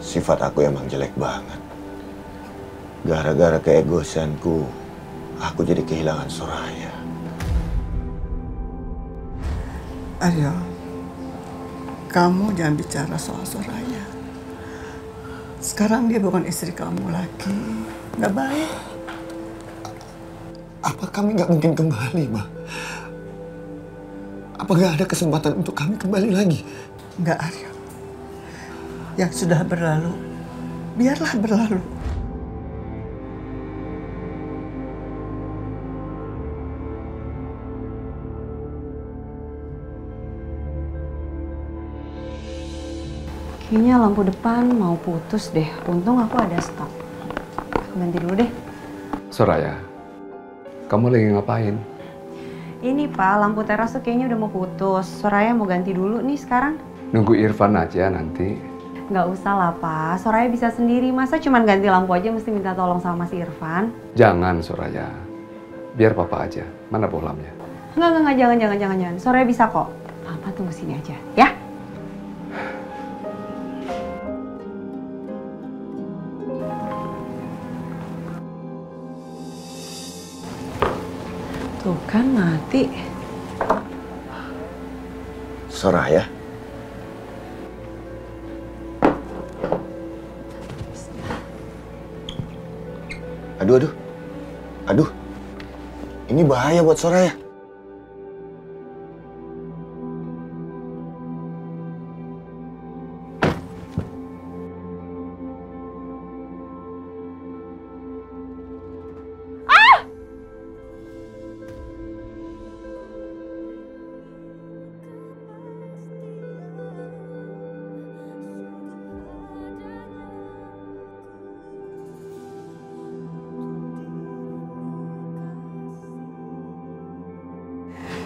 Sifat aku emang jelek banget. Gara-gara keegoisanku, aku jadi kehilangan Soraya. Aryo, kamu jangan bicara soal Soraya. Sekarang dia bukan istri kamu lagi. Nggak baik. Apa kami nggak mungkin kembali, Ma? Apa nggak ada kesempatan untuk kami kembali lagi? Nggak, Aryo. Yang sudah berlalu, biarlah berlalu. Kayaknya lampu depan mau putus deh. Untung aku ada stok. Aku ganti dulu deh. Soraya, kamu lagi ngapain? Ini Pak, lampu teras tuh kayaknya udah mau putus. Soraya mau ganti dulu nih sekarang. Nunggu Irfan aja nanti. Nggak usah lah Pak, Soraya bisa sendiri. Masa cuma ganti lampu aja mesti minta tolong sama Mas Irfan? Jangan Soraya, biar papa aja. Mana bohlamnya? Enggak, jangan. Soraya bisa kok. Papa tunggu sini aja, ya? Tuh kan mati. Soraya. Aduh. Ini bahaya buat Soraya.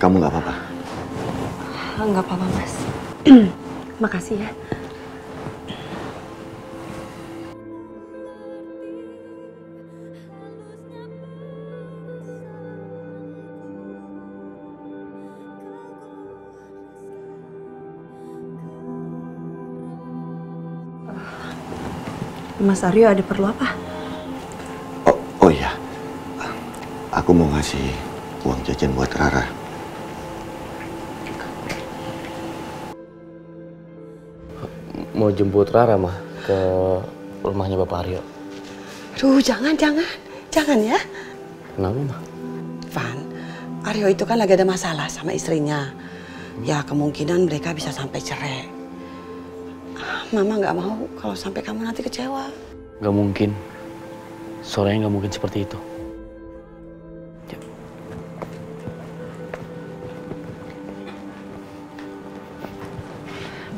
Kamu nggak apa-apa? Nggak apa-apa, Mas. Makasih ya. Mas Aryo ada perlu apa? Oh iya. Aku mau ngasih uang jajan buat Rara. Mau jemput Rara mah ke rumahnya Bapak Aryo. Aduh, jangan ya. Kenapa mah? Van, Aryo itu kan lagi ada masalah sama istrinya. Ya kemungkinan mereka bisa sampai cerai. Mama nggak mau kalau sampai kamu nanti kecewa. Gak mungkin. Sorenya gak mungkin seperti itu.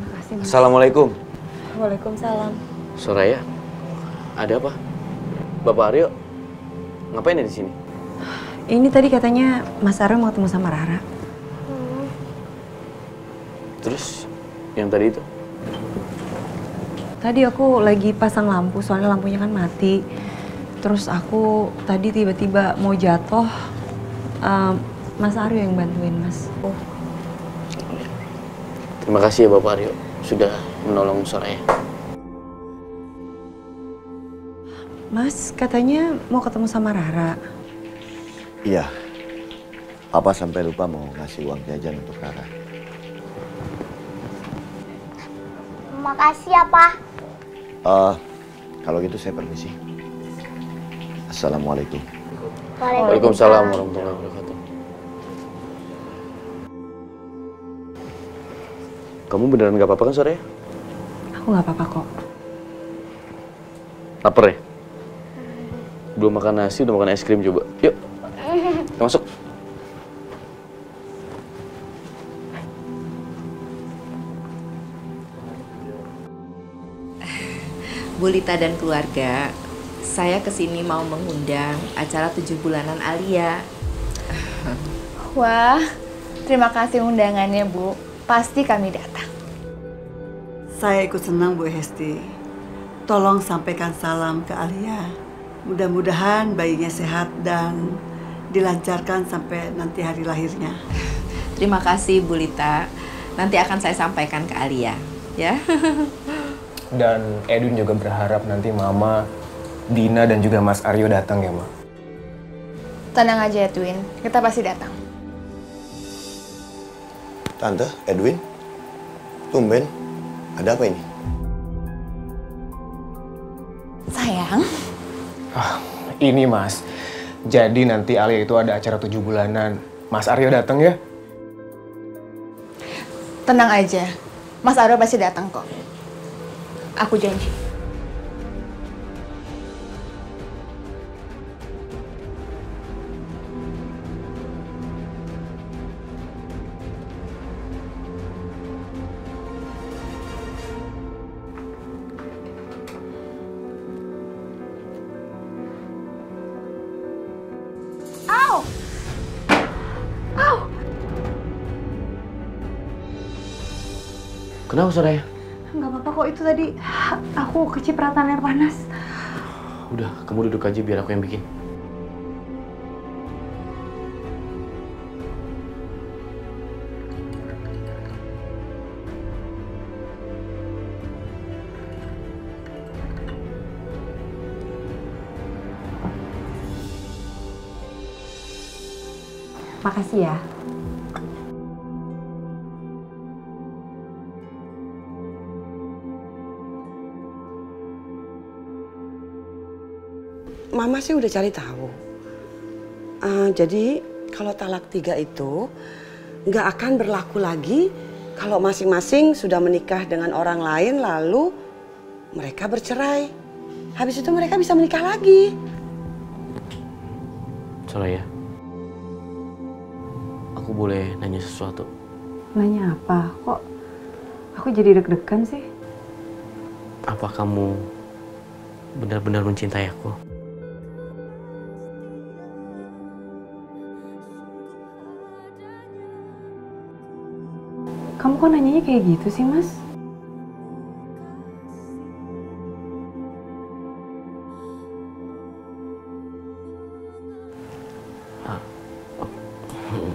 Makasih, Mas. Assalamualaikum. Waalaikumsalam. Soraya, ada apa? Bapak Aryo ngapain ya di sini? Ini tadi katanya Mas Aryo mau ketemu sama Rara. Terus yang tadi itu? Tadi aku lagi pasang lampu, soalnya lampunya kan mati. Terus aku tadi tiba-tiba mau jatuh. Mas Aryo yang bantuin, Mas. Terima kasih ya Bapak Aryo sudah menolong Soraya. Mas katanya mau ketemu sama Rara. Iya. Papa sampai lupa mau ngasih uang jajan untuk Rara. Makasih ya, Pak. Kalau gitu saya permisi. Assalamualaikum. Waalaikumsalam warahmatullahi wabarakatuh. Kamu beneran gak apa-apa kan Soraya? Aku gak apa-apa kok. Laper ya? Belum makan nasi, udah makan es krim coba. Yuk, kita masuk. Bu Lita dan keluarga, saya kesini mau mengundang acara 7 bulanan Alia. Wah, terima kasih undangannya, Bu. Pasti kami datang. Saya ikut senang Bu Hesti. Tolong sampaikan salam ke Alia. Mudah-mudahan bayinya sehat dan dilancarkan sampai nanti hari lahirnya. Terima kasih Bu Lita. Nanti akan saya sampaikan ke Alia, ya. Dan Edwin juga berharap nanti Mama, Dina dan juga Mas Aryo datang ya, Ma. Tenang aja, Edwin. Kita pasti datang. Tante, Edwin, tumben, ada apa ini? Sayang. Ini Mas, jadi nanti Alia itu ada acara 7 bulanan. Mas Aryo datang ya? Tenang aja. Mas Aryo pasti datang kok. Aku janji. Kenapa Soraya? Nggak apa-apa kok, itu tadi aku kecipratan air panas. Udah, kamu duduk aja biar aku yang bikin. Makasih ya. Mama sih udah cari tahu. Jadi kalau talak 3 itu nggak akan berlaku lagi kalau masing-masing sudah menikah dengan orang lain lalu mereka bercerai. Habis itu mereka bisa menikah lagi. Soraya, aku boleh nanya sesuatu? Nanya apa? Kok aku jadi deg-degan sih? Apa kamu benar-benar mencintai aku? Kamu kok nanyanya kayak gitu sih, Mas?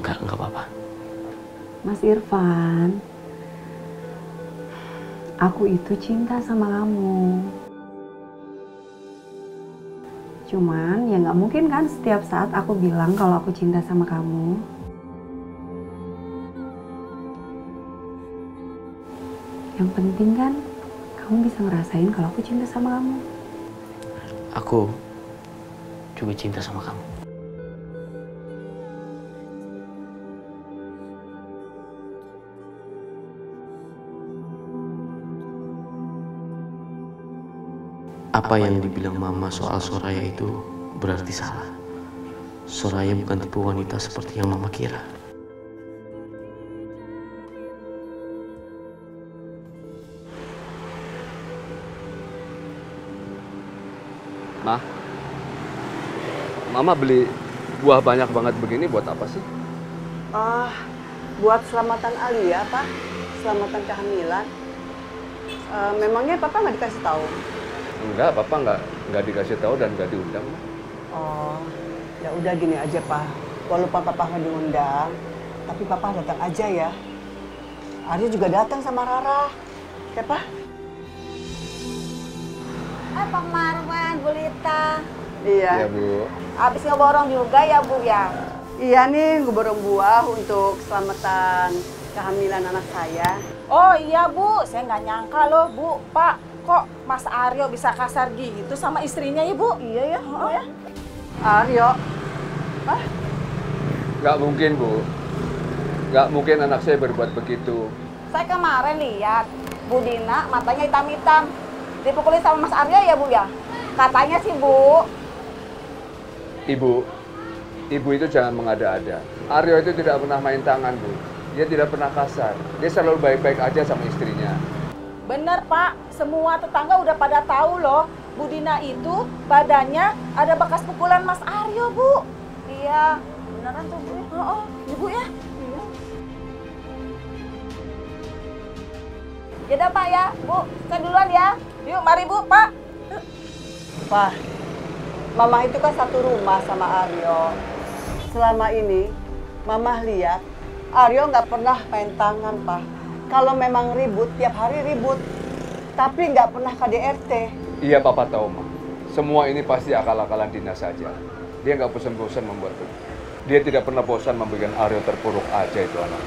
Enggak apa-apa. Mas Irfan, aku itu cinta sama kamu. Cuman ya nggak mungkin kan setiap saat aku bilang kalau aku cinta sama kamu. Yang penting kan kamu bisa ngerasain kalau aku cinta sama kamu. Aku juga cinta sama kamu. Apa yang dibilang Mama soal Soraya itu berarti salah. Soraya bukan tipe wanita seperti yang Mama kira. Ma, Mama beli buah banyak banget begini buat apa sih? Buat selamatan Alia, Pak. Selamatan kehamilan. Memangnya Papa nggak dikasih tahu? Enggak, Papa nggak dikasih tahu dan nggak diundang. Oh, ya udah gini aja, Pak. Walaupun Papa nggak diundang, tapi Papa datang aja ya. Arya juga datang sama Rara. Ya, Pak? Pak Marwan, Bu Lita. Iya. Iya, Bu. Habis ngeborong juga ya, Bu ya? Iya nih, ngeborong buah untuk selamatan kehamilan anak saya. Oh iya, Bu. Saya nggak nyangka loh, Bu. Pak, kok Mas Aryo bisa kasar gitu sama istrinya ya, Bu? Iya ya. Oh ya. Aryo. Hah? Nggak mungkin, Bu. Nggak mungkin anak saya berbuat begitu. Saya kemarin lihat Bu Dina matanya hitam-hitam. Dipukulin sama Mas Aryo ya, Bu ya? Katanya sih, Bu. Ibu itu jangan mengada-ada. Aryo itu tidak pernah main tangan, Bu. Dia tidak pernah kasar. Dia selalu baik-baik aja sama istrinya. Bener, Pak. Semua tetangga udah pada tahu loh. Bu Dina itu badannya ada bekas pukulan Mas Aryo, Bu. Iya, beneran tuh, Bu. Oh, Ibu ya? Iya. Yaudah, Pak ya. Bu, saya duluan ya. Yuk, mari Bu, Pak. Pak, Mama itu kan satu rumah sama Aryo. Selama ini, Mama lihat Aryo nggak pernah main tangan, Pak. Kalau memang ribut, tiap hari ribut. Tapi nggak pernah KDRT. Iya, Papa tahu, Ma. Semua ini pasti akal-akalan Dina saja. Dia nggak bosan-bosan membuat itu. Dia tidak pernah bosan membuat Aryo terpuruk aja itu anak.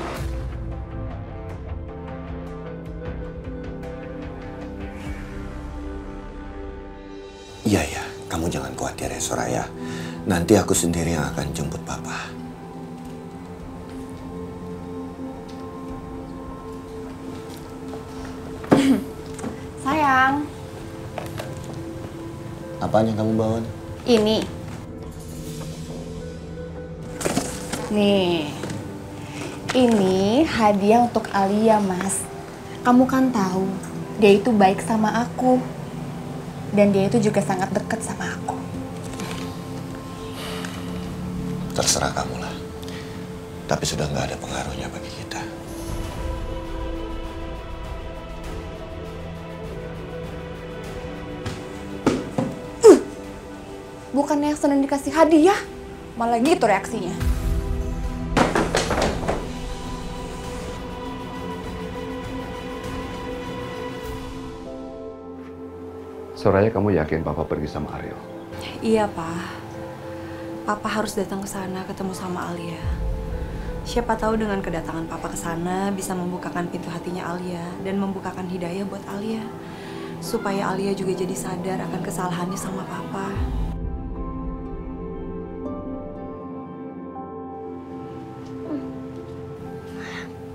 Iya ya, kamu jangan khawatir ya Soraya. Nanti aku sendiri yang akan jemput Papa. Sayang. Kang. Apaan yang kamu bawa? Ini. Nih. Ini hadiah untuk Alia, Mas. Kamu kan tahu, dia itu baik sama aku. Dan dia itu juga sangat dekat sama aku. Terserah kamu lah. Tapi sudah nggak ada pengaruhnya bagi kita. Bukannya yang senang dikasih hadiah, malah gitu reaksinya. Soraya, kamu yakin Papa pergi sama Aryo? Iya, Pak. Papa harus datang ke sana ketemu sama Alia. Siapa tahu dengan kedatangan Papa ke sana bisa membukakan pintu hatinya Alia dan membukakan hidayah buat Alia. Supaya Alia juga jadi sadar akan kesalahannya sama Papa.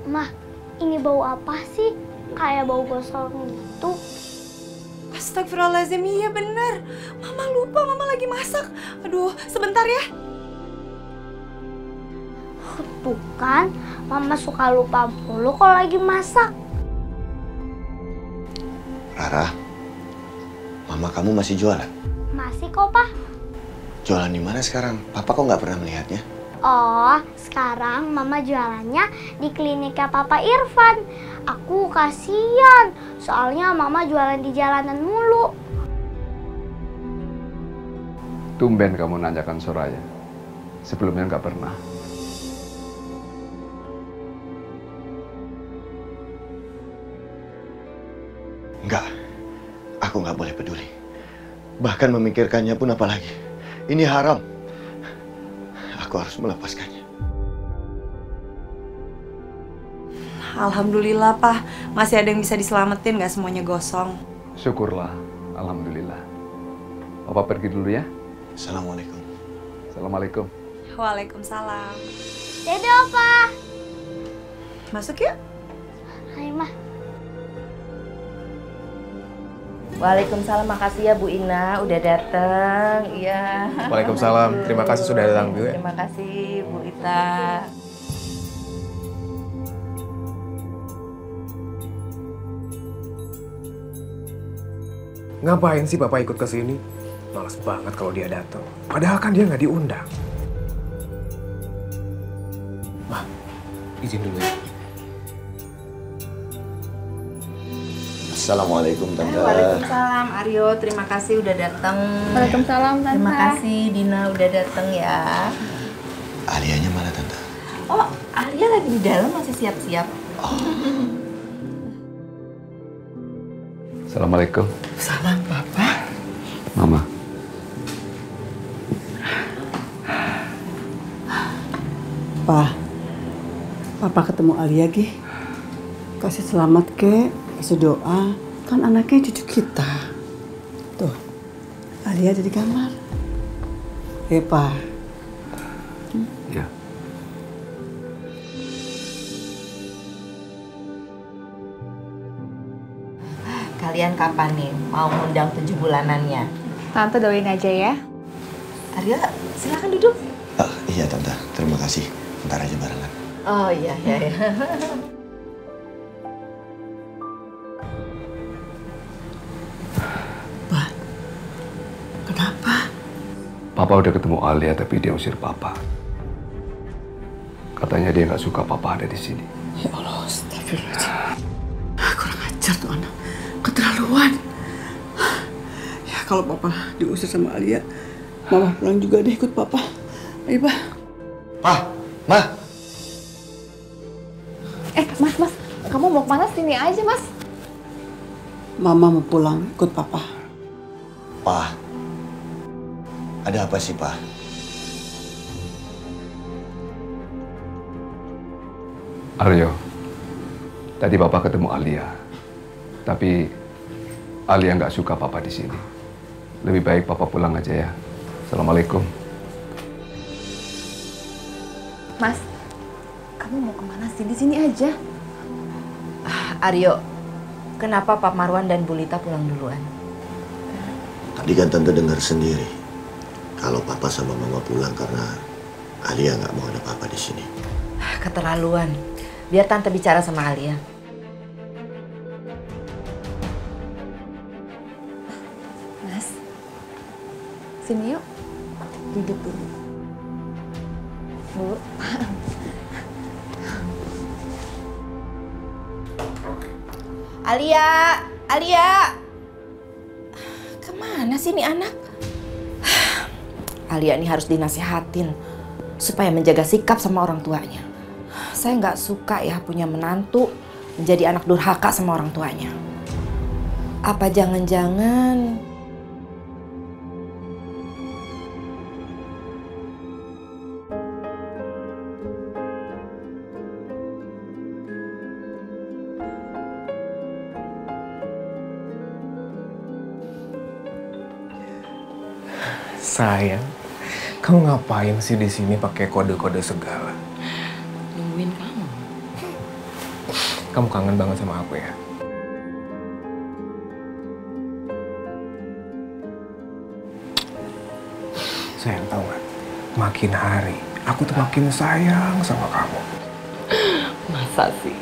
Mah, ini bau apa sih? Kayak bau gosong gitu. Astagfirullahaladzim, iya bener. Mama lupa, Mama lagi masak. Aduh, sebentar ya. Tuh kan, Mama suka lupa mulu kalau lagi masak. Rara, Mama kamu masih jualan? Masih kok, Pak. Jualan di mana sekarang? Papa kok nggak pernah melihatnya? Oh, sekarang Mama jualannya di kliniknya Papa Irfan. Aku kasihan, soalnya Mama jualan di jalanan mulu. Tumben kamu nanyakan Soraya. Sebelumnya nggak pernah. Enggak, aku nggak boleh peduli. Bahkan memikirkannya pun apalagi. Ini haram. Aku harus melepaskannya. Alhamdulillah, Pak. Masih ada yang bisa diselamatin, nggak semuanya gosong. Syukurlah, alhamdulillah. Papa pergi dulu ya. Assalamualaikum. Assalamualaikum. Waalaikumsalam. Dadah, Opa. Masuk yuk. Hai, Ma. Waalaikumsalam, makasih ya Bu Ina udah datang. Iya. Waalaikumsalam, terima kasih sudah datang Bu. Terima kasih Bu Ita. Ngapain sih Papa ikut ke sini? Males banget kalau dia datang. Padahal kan dia nggak diundang. Ma, izin dulu ya. Assalamualaikum, Tante. Waalaikumsalam, Aryo. Terima kasih udah datang. Waalaikumsalam, Tante. Terima kasih Dina udah datang ya. Alianya mana, Tante? Oh, Alia lagi di dalam masih siap-siap. Assalamualaikum. Salam, Papa. Mama. Pa, Papa ketemu Alia, Gi. Kasih selamat, ke. Kasih doa. Kan anaknya cucu kita. Tuh, Alia ada di kamar. Pa. Ya. Kalian kapan nih mau ngundang 7 bulanannya? Tante doain aja ya. Arya, silakan duduk. Iya, Tante. Terima kasih. Ntar aja barengan. Oh iya. Papa udah ketemu Alia tapi dia usir Papa. Katanya dia nggak suka Papa ada di sini. Ya Allah, astagfirullahaladzim. Kurang ajar tuh anak. Keterlaluan. Ya kalau Papa diusir sama Alia, Mama pulang juga deh ikut Papa. Ayo, Pa. Pa, Ma. Mas, kamu mau kemana? Sini aja, Mas. Mama mau pulang ikut Papa. Pa, ada apa sih, Pa? Aryo, tadi Papa ketemu Alia. Tapi Alia nggak suka Papa di sini. Lebih baik Papa pulang aja ya. Assalamualaikum. Mas, kamu mau kemana sih? Di sini aja. Aryo, Kenapa Pak Marwan dan Bu Lita pulang duluan? Tadi kan Tante dengar sendiri kalau Papa sama Mama pulang karena Alia nggak mau ada Papa di sini. Keterlaluan. Biar Tante bicara sama Alia. Mas, sini yuk. Duduk dulu. Bu. Alia, Alia. Kemana sih nih anak? Alia ini harus dinasihatin supaya menjaga sikap sama orang tuanya. Saya nggak suka ya punya menantu menjadi anak durhaka sama orang tuanya. Apa jangan-jangan Sayang, kamu ngapain sih di sini pakai kode-kode segala? nungguin kamu? Kamu kangen banget sama aku ya? Sayang, tahu nggak? Makin hari, aku tuh makin sayang sama kamu. Masa sih?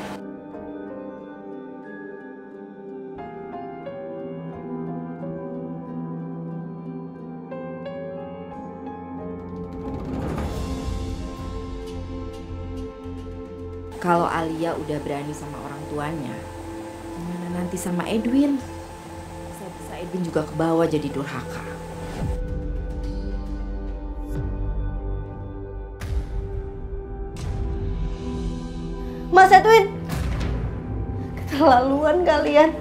Kalau Alia udah berani sama orang tuanya, gimana nanti sama Edwin? Bisa-bisa Edwin juga kebawa jadi durhaka. Mas Edwin, keterlaluan kalian.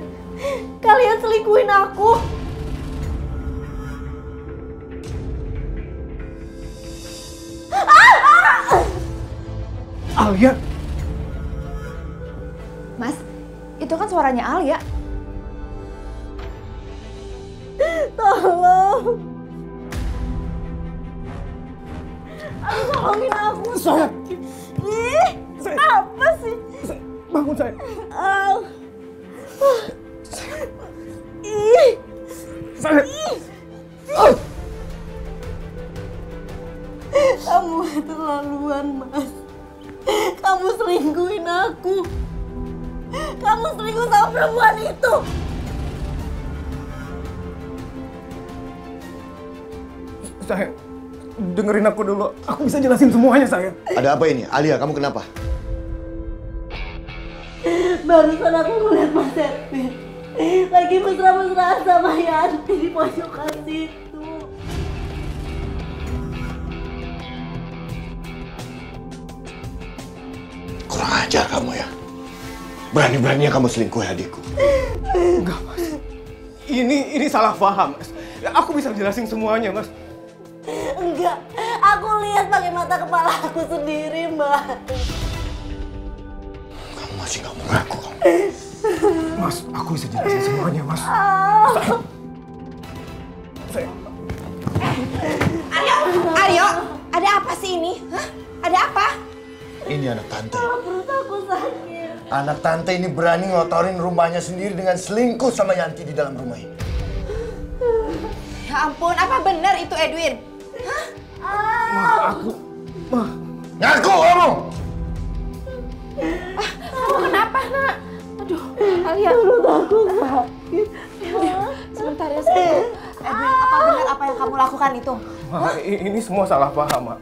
Kalian selingkuhin aku. Alia. Mas, itu kan suaranya Alia. Tolong. Tolongin aku. Sayang. Ih, apa sih? Bangun, sayang. Ih. Sayang. Kamu keterlaluan, Mas. Kamu selingkuhin aku. Kamu selingkuh sama perempuan itu. Sayang, dengerin aku dulu. Aku bisa jelasin semuanya, sayang. Ada apa ini? Alia, kamu kenapa? Barusan aku ngeliat Mas Edwin lagi mesra-mesraan sama Yanti di pojokan situ. Kurang ajar kamu ya. Berani-beraninya kamu selingkuh adikku. Enggak, Mas. Ini salah paham, Mas. Aku bisa jelasin semuanya, Mas. Enggak, aku lihat pakai mata kepala aku sendiri, Mbak. Kamu masih nggak mengaku kamu. Mas, aku bisa jelasin semuanya, Mas. Saya... Aryo, ada apa sih ini? Hah? Ada apa? Ini anak tante. Perut aku sakit. Anak tante ini berani ngotorin rumahnya sendiri dengan selingkuh sama Yanti di dalam rumah ini. Ya ampun, apa benar itu Edwin? Hah? Ma. Ngaku kamu! Kamu kenapa, Nak? Aduh, Alia. Perut aku sakit. Sebentar ya, sebentar. Edwin, apa benar apa yang kamu lakukan itu? Ma, ini semua salah paham, Ma.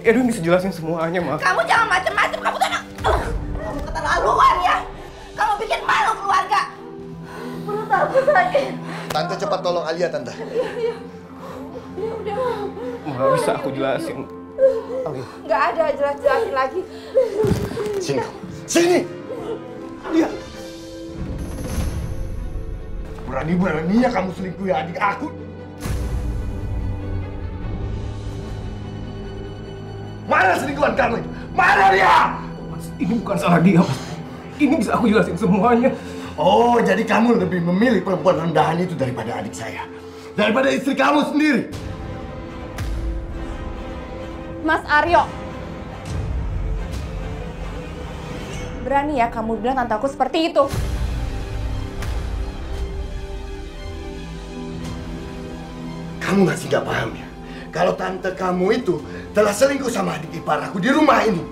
Edwin bisa jelasin semuanya, Ma. Kamu jangan macem-macem, kamu tuh anak... Kamu keterlaluan ya. Kamu bikin malu keluarga. Perut aku sakit. Tante cepat tolong Alia, Tante. Ma, bisa aku jelasin. Alia. Nggak ada jelas-jelasin lagi. Sini kamu. Sini! Alia. Berani-beraninya kamu selingkuhi adik aku. Mana selingkuhan kamu itu? Mana dia? Mas, ini bukan salah dia, Mas. Ini bisa aku jelasin semuanya. Oh, jadi kamu lebih memilih perempuan rendahan itu daripada adik saya. Daripada istri kamu sendiri. Mas Aryo. Berani ya kamu bilang tante aku seperti itu? Kamu masih nggak paham ya? Kalau tante kamu itu telah selingkuh sama adik ipar aku di rumah ini.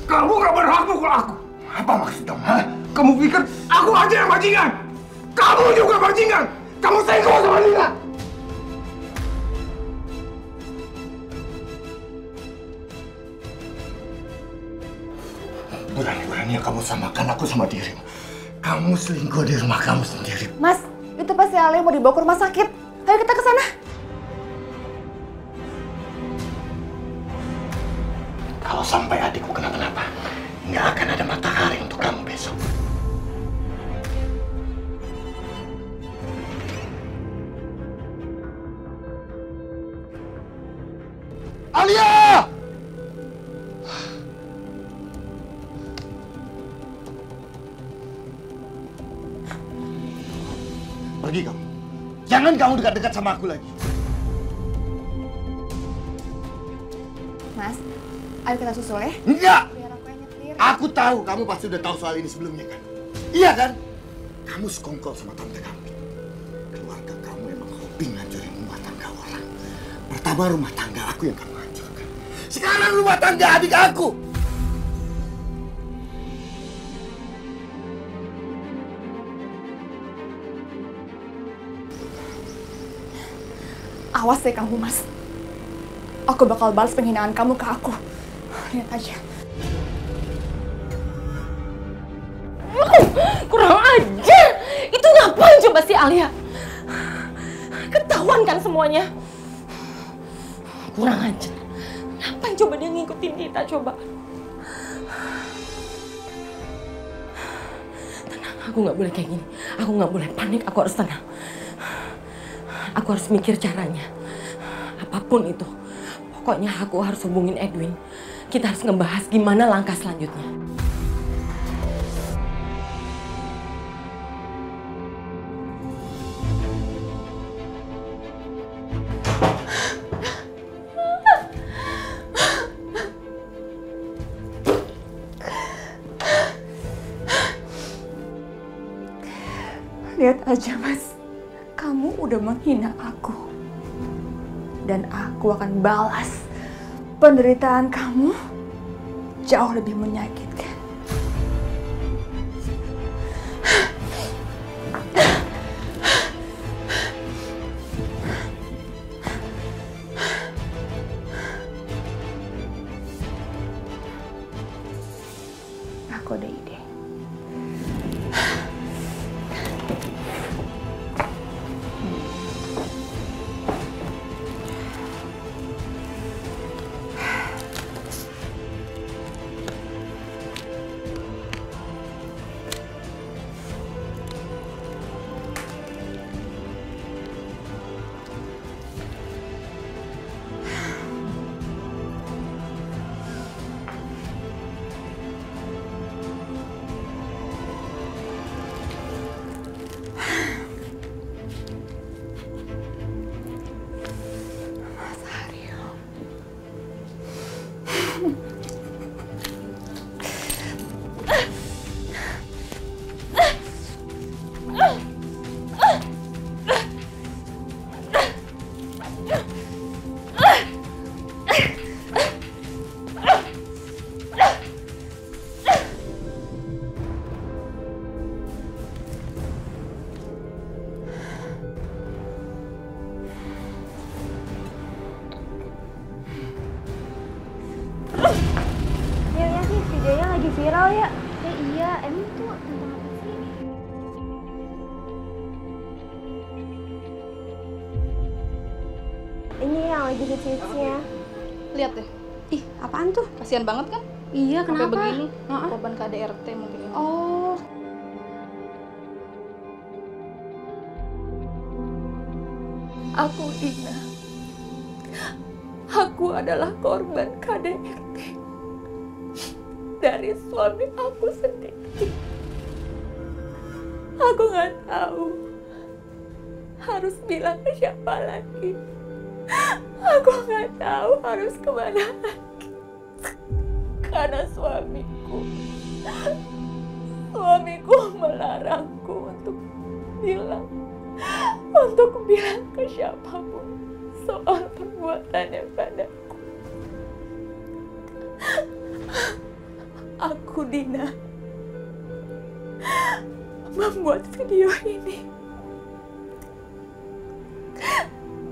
Kamu gak berhak pukul aku. Apa maksud kamu? Hah? Kamu pikir aku aja yang bajingan? Kamu juga bajingan. Kamu selingkuh sama Nina. Berani-beraninya kamu samakan aku sama dirimu. Kamu selingkuh di rumah kamu sendiri. Mas, itu pasti Alia mau dibawa ke rumah sakit. Ayo kita ke sana. Kalau sampai adikku kenapa-napa, nggak akan ada matahari untuk kamu besok. Alia! Pergi kamu. Jangan kamu dekat-dekat sama aku lagi. Mas, ayo kita susul ya. Enggak! Aku tahu kamu pasti udah tahu soal ini sebelumnya kan? Iya kan? Kamu sekongkol sama tante kamu. Keluarga kamu emang hobi ngancurin rumah tangga orang. Pertama rumah tangga aku yang kamu hancurkan. Sekarang rumah tangga adik aku. Awas deh kamu, Mas. Aku bakal balas penghinaan kamu ke aku. Lihat aja. Kurang ajar! Itu ngapain coba si Alia? Ketahuan kan semuanya? Kurang ajar. Ngapain coba dia ngikutin kita coba? Tenang, aku nggak boleh kayak gini. Aku nggak boleh panik, aku harus tenang. Aku harus mikir caranya. Apapun itu. Pokoknya aku harus hubungin Edwin. Kita harus ngebahas gimana langkah selanjutnya. Lihat aja, Mas. Kamu udah menghina aku. Dan aku akan balas penderitaan kamu jauh lebih menyakitkan. Aku ada ide. Videonya lagi viral ya? Iya, emang tuh tentang apa sih? Ini yang lagi hits-hitsnya. Lihat deh. Ih, apaan tuh? Kasihan banget kan? Iya, Sampai kenapa? begini. Korban KDRT mungkin ini. Oh. Aku Dina. Aku adalah korban KDRT dari suami aku sendiri. Aku nggak tahu harus bilang ke siapa lagi. Aku nggak tahu harus kemana lagi. Karena suamiku melarangku untuk bilang ke siapapun soal perbuatannya padaku. Aku, Dina, membuat video ini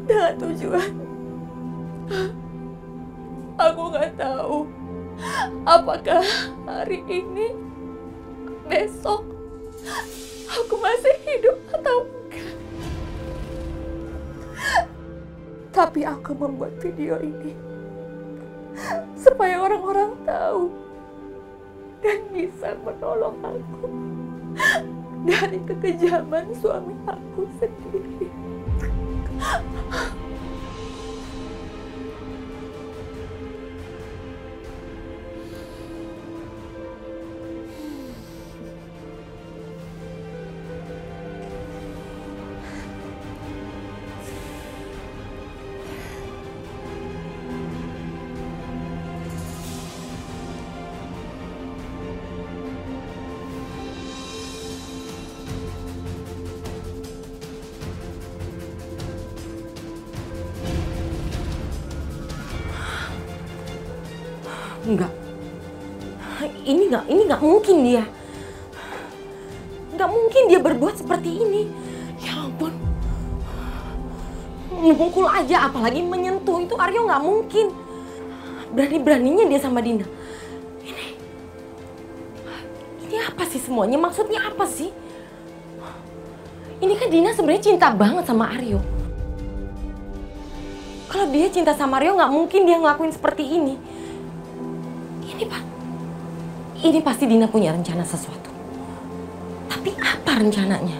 dengan tujuan aku nggak tahu apakah hari ini, besok aku masih hidup atau enggak. Tapi aku membuat video ini supaya orang-orang tahu dan bisa menolong aku dari kekejaman suami aku sendiri. Enggak. Ini nggak mungkin dia. Nggak mungkin dia berbuat seperti ini. Ya ampun. Memukul aja, apalagi menyentuh, itu Aryo nggak mungkin. Berani-beraninya dia sama Dina. Ini apa sih semuanya? Maksudnya apa sih? Ini kan Dina sebenarnya cinta banget sama Aryo. Kalau dia cinta sama Aryo nggak mungkin dia ngelakuin seperti ini. Ini pasti Dina punya rencana sesuatu. Tapi apa rencananya?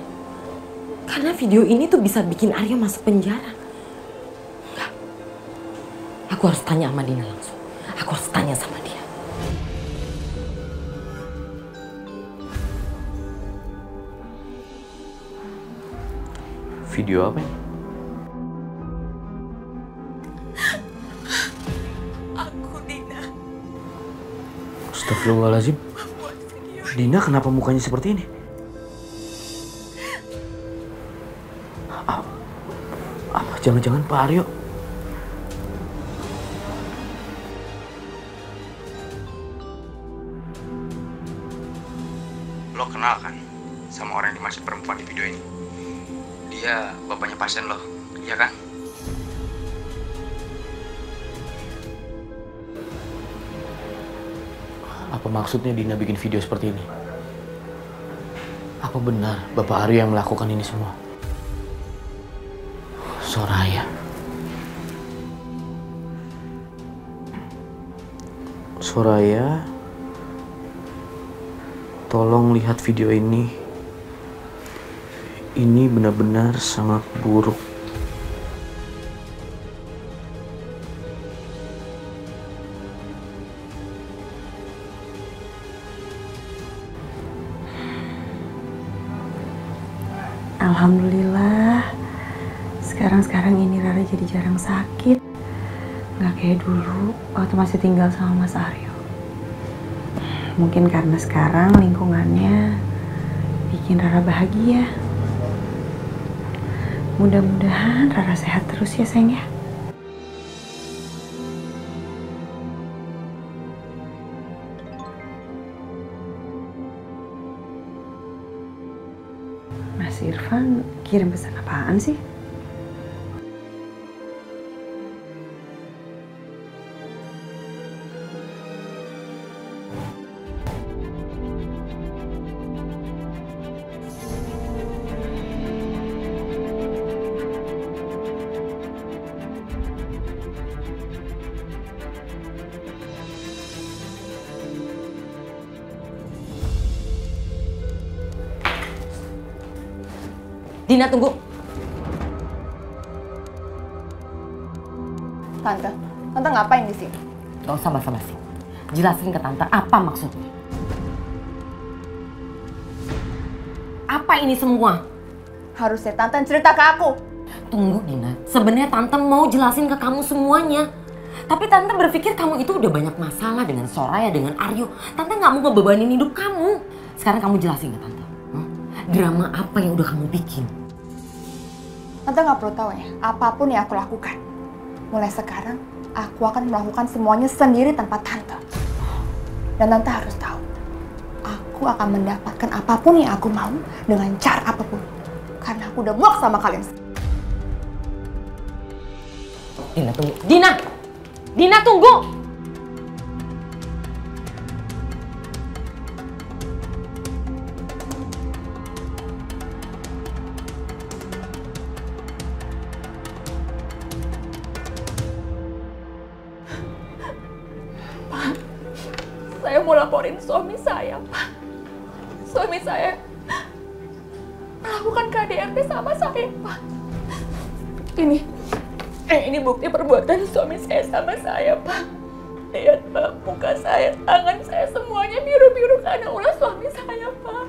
Karena video ini tuh bisa bikin Aryo masuk penjara. Enggak. Aku harus tanya sama Dina langsung. Aku harus tanya sama dia. Video apa ini? Astagfirullahaladzim. Dina kenapa mukanya seperti ini? Apa jangan-jangan Pak Aryo? Lo kenal kan sama orang yang dimaksud perempuan di video ini? Dia bapaknya pasien lo, iya kan? Apa maksudnya Dina bikin video seperti ini? Apa benar Bapak Aryo yang melakukan ini semua? Soraya. Soraya, tolong lihat video ini. Ini benar-benar sangat buruk. Alhamdulillah, sekarang ini Rara jadi jarang sakit. Nggak kayak dulu waktu masih tinggal sama Mas Aryo. Mungkin karena sekarang lingkungannya bikin Rara bahagia. Mudah-mudahan Rara sehat terus ya sayang ya. Mas Irfan kirim pesan apaan sih? Dina, tunggu. Tante ngapain di sini? Gak usah basa-basi. Jelasin ke Tante apa maksudnya. Apa apa ini semua? Harusnya Tante cerita ke aku. Tunggu Dina, sebenarnya Tante mau jelasin ke kamu semuanya. Tapi Tante berpikir kamu itu udah banyak masalah dengan Soraya, dengan Aryo. Tante nggak mau ngebebanin hidup kamu. Sekarang kamu jelasin ke Tante. Drama apa yang udah kamu bikin? Tante nggak perlu tahu ya, apapun yang aku lakukan. Mulai sekarang, aku akan melakukan semuanya sendiri tanpa Tante. Dan Tante harus tahu, aku akan mendapatkan apapun yang aku mau dengan cara apapun. Karena aku udah muak sama kalian. Dina tunggu. Dina! Dina tunggu! Pak, saya mau laporin suami saya, Pak. Suami saya melakukan KDRT sama saya, Pak. Ini bukti perbuatan suami saya sama saya, Pak. Lihat, Pak, muka saya, tangan saya, semuanya biru-biru karena ulah suami saya, Pak.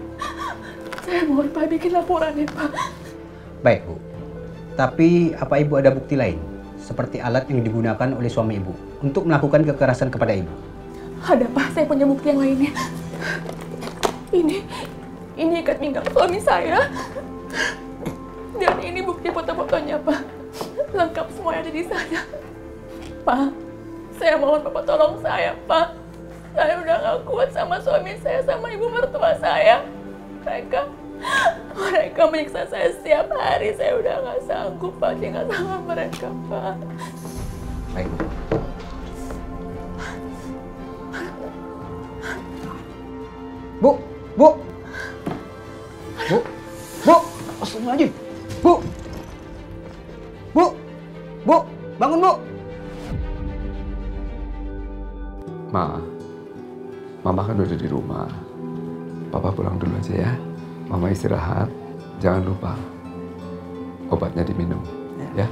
Saya mohon Pak bikin laporannya, Pak. Baik, Bu. Tapi apa Ibu ada bukti lain? Seperti alat yang digunakan oleh suami Ibu untuk melakukan kekerasan kepada Ibu? Ada, Pak. Saya punya bukti yang lainnya. Ini ikat pinggang suami saya. Dan ini bukti foto-fotonya, Pak. Lengkap semua ada di saya. Pak, saya mohon Bapak tolong saya, Pak. Saya udah gak kuat sama suami saya, sama ibu mertua saya. Mereka menyiksa saya setiap hari. Saya udah gak sanggup, Pak, tinggal sama mereka, Pak. Baik, Bu. Bu! Bu! Bu! Bu! Astagfirullahaladzim! Bu! Bu! Bu! Bangun, Bu! Mama kan udah di rumah. Papa pulang dulu aja ya. Mama istirahat. Jangan lupa obatnya diminum, ya.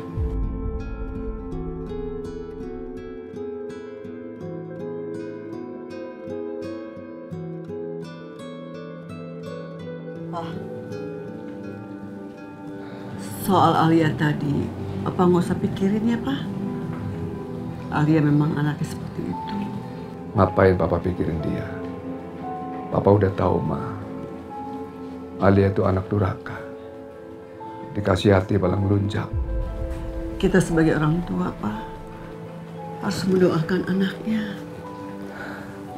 Soal Alia tadi, apa nggak usah pikirin ya, Pak? Alia memang anaknya seperti itu. Ngapain Papa pikirin dia? Papa udah tahu, Ma. Alia itu anak durhaka. Dikasih hati malah melunjak. Kita sebagai orang tua, Pak, harus mendoakan anaknya.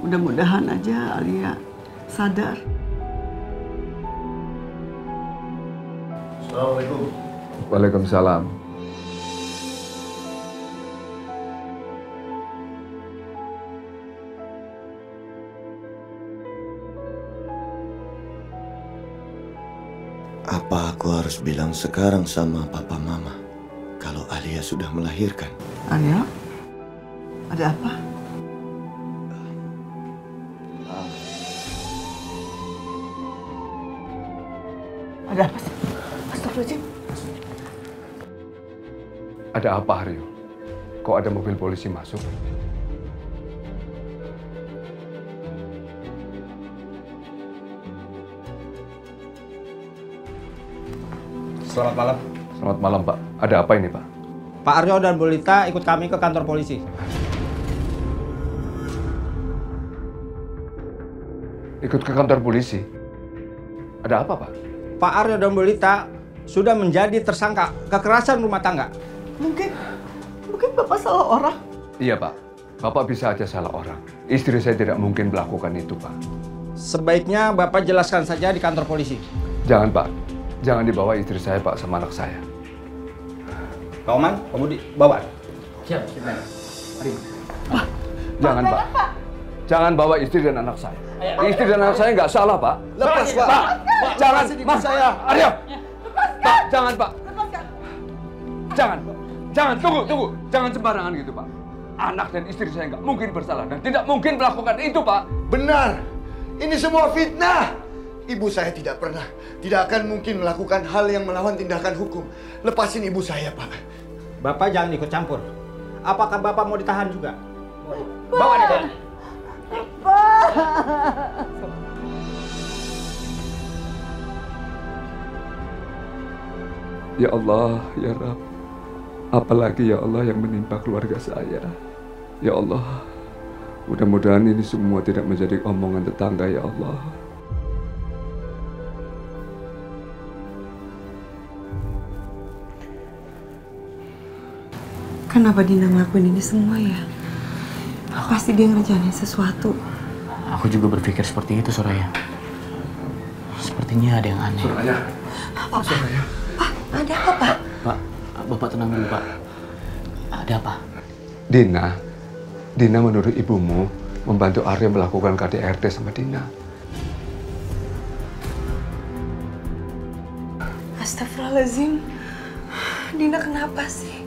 Mudah-mudahan aja Alia sadar. Assalamualaikum. Waalaikumsalam. Apa aku harus bilang sekarang sama papa mama kalau Alia sudah melahirkan? Alia, ada apa? Ada apa sih? Astagfirullahaladzim. Ada apa, Aryo? Kok ada mobil polisi masuk? Selamat malam. Selamat malam, Pak. Ada apa ini, Pak? Pak Aryo dan Bu Lita ikut kami ke kantor polisi. Ikut ke kantor polisi? Ada apa, Pak? Pak Aryo dan Bu Lita sudah menjadi tersangka kekerasan rumah tangga. Mungkin Bapak salah orang. Iya, Pak. Bapak bisa aja salah orang. Istri saya tidak mungkin melakukan itu, Pak. Sebaiknya Bapak jelaskan saja di kantor polisi. Jangan, Pak. Jangan dibawa istri saya, Pak, sama anak saya. Pak Oman, Pak Budi, bawa. Siap. Mari. Jangan, Pak. Jangan bawa istri dan anak saya. Istri dan anak saya nggak salah, Pak. Lepas, Pak. Pak, jangan. Mas saya. Aryo. Pak, jangan, Pak. Jangan, tunggu. Jangan sembarangan gitu, Pak. Anak dan istri saya nggak mungkin bersalah dan tidak mungkin melakukan itu, Pak. Benar. Ini semua fitnah. Ibu saya tidak akan mungkin melakukan hal yang melawan tindakan hukum. Lepasin ibu saya, Pak. Bapak jangan ikut campur. Apakah Bapak mau ditahan juga? Bawa dia. Ya Allah, ya Rabb, apalagi ya Allah yang menimpa keluarga saya. Ya Allah, mudah-mudahan ini semua tidak menjadi omongan tetangga ya Allah. Kenapa Dina ngelakuin ini semua ya? Pasti dia ngerjain sesuatu. Aku juga berpikir seperti itu, Soraya. Sepertinya ada yang aneh. Soraya. Apa? Soraya. Pak, ada apa, Pak? Pak, Bapak tenang dulu, Pak. Ada apa? Dina menuduh ibumu membantu Arya melakukan KDRT sama Dina. Astagfirullahaladzim. Dina kenapa sih?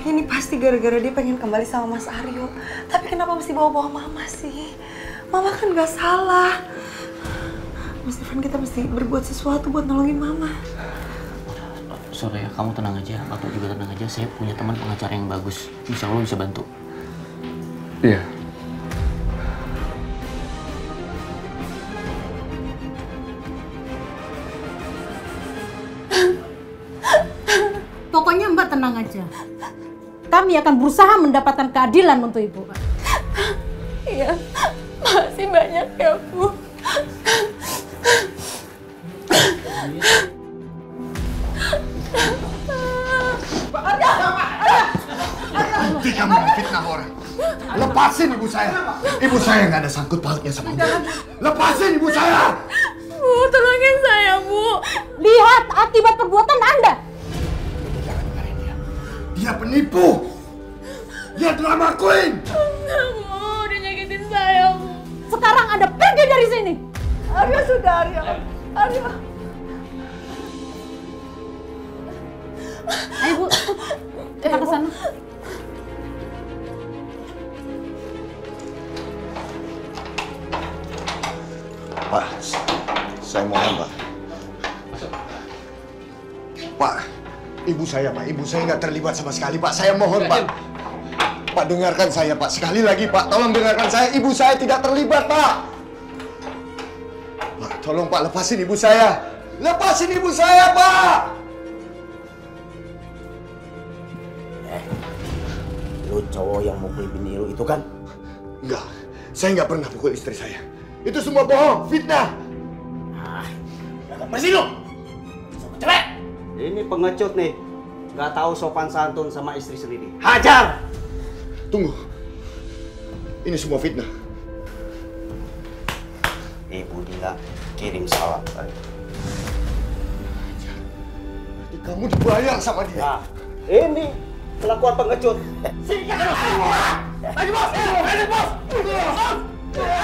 Ini pasti gara-gara dia pengen kembali sama Mas Aryo. Tapi kenapa mesti bawa-bawa Mama sih? Mama kan gak salah. Mas Irfan, kita mesti berbuat sesuatu buat nolongin Mama. Soraya, kamu tenang aja. Bapak juga tenang aja. Saya punya teman pengacara yang bagus. Insya Allah bisa bantu. Iya. Pokoknya Mbak tenang aja. Kami akan berusaha mendapatkan keadilan untuk Ibu. Iya, makasih banyak ya, Bu. Berhenti kamu memfitnah orang. Lepasin ibu saya. Ibu saya nggak ada sangkut pautnya sama ibu. Lepasin ibu saya. Bu, tolongin saya, Bu. Lihat akibat perbuatan Anda. Dia penipu. Dia drama queen. Enggak, Bu. Udah nyakitin saya, Bu. Sekarang Anda pergi dari sini. Arya sudah, Arya. Arya. Ayo, Bu. Kita ke sana. Pak, saya mohon, Pak. Pak, ibu saya nggak terlibat sama sekali, Pak. Saya mohon, Pak. Pak, dengarkan saya, Pak. Sekali lagi, Pak. Tolong dengarkan saya. Ibu saya tidak terlibat, Pak. Pak, tolong, Pak. Lepasin ibu saya. Lepasin ibu saya, Pak. Lu cowok yang mukul bini lu itu kan? Enggak. Saya nggak pernah pukul istri saya. Itu semua bohong, fitnah. Bersih lu! Cepat! Ini pengecut nih. Nggak tahu sopan santun sama istri sendiri. Hajar! Tunggu. Ini semua fitnah. Ibu Dina kirim salam tadi. Berarti kamu dibayar sama dia. Nah, ini kelakuan pengecut. Singkat lu semua. Lagi bos! Bos! Bos! Bos!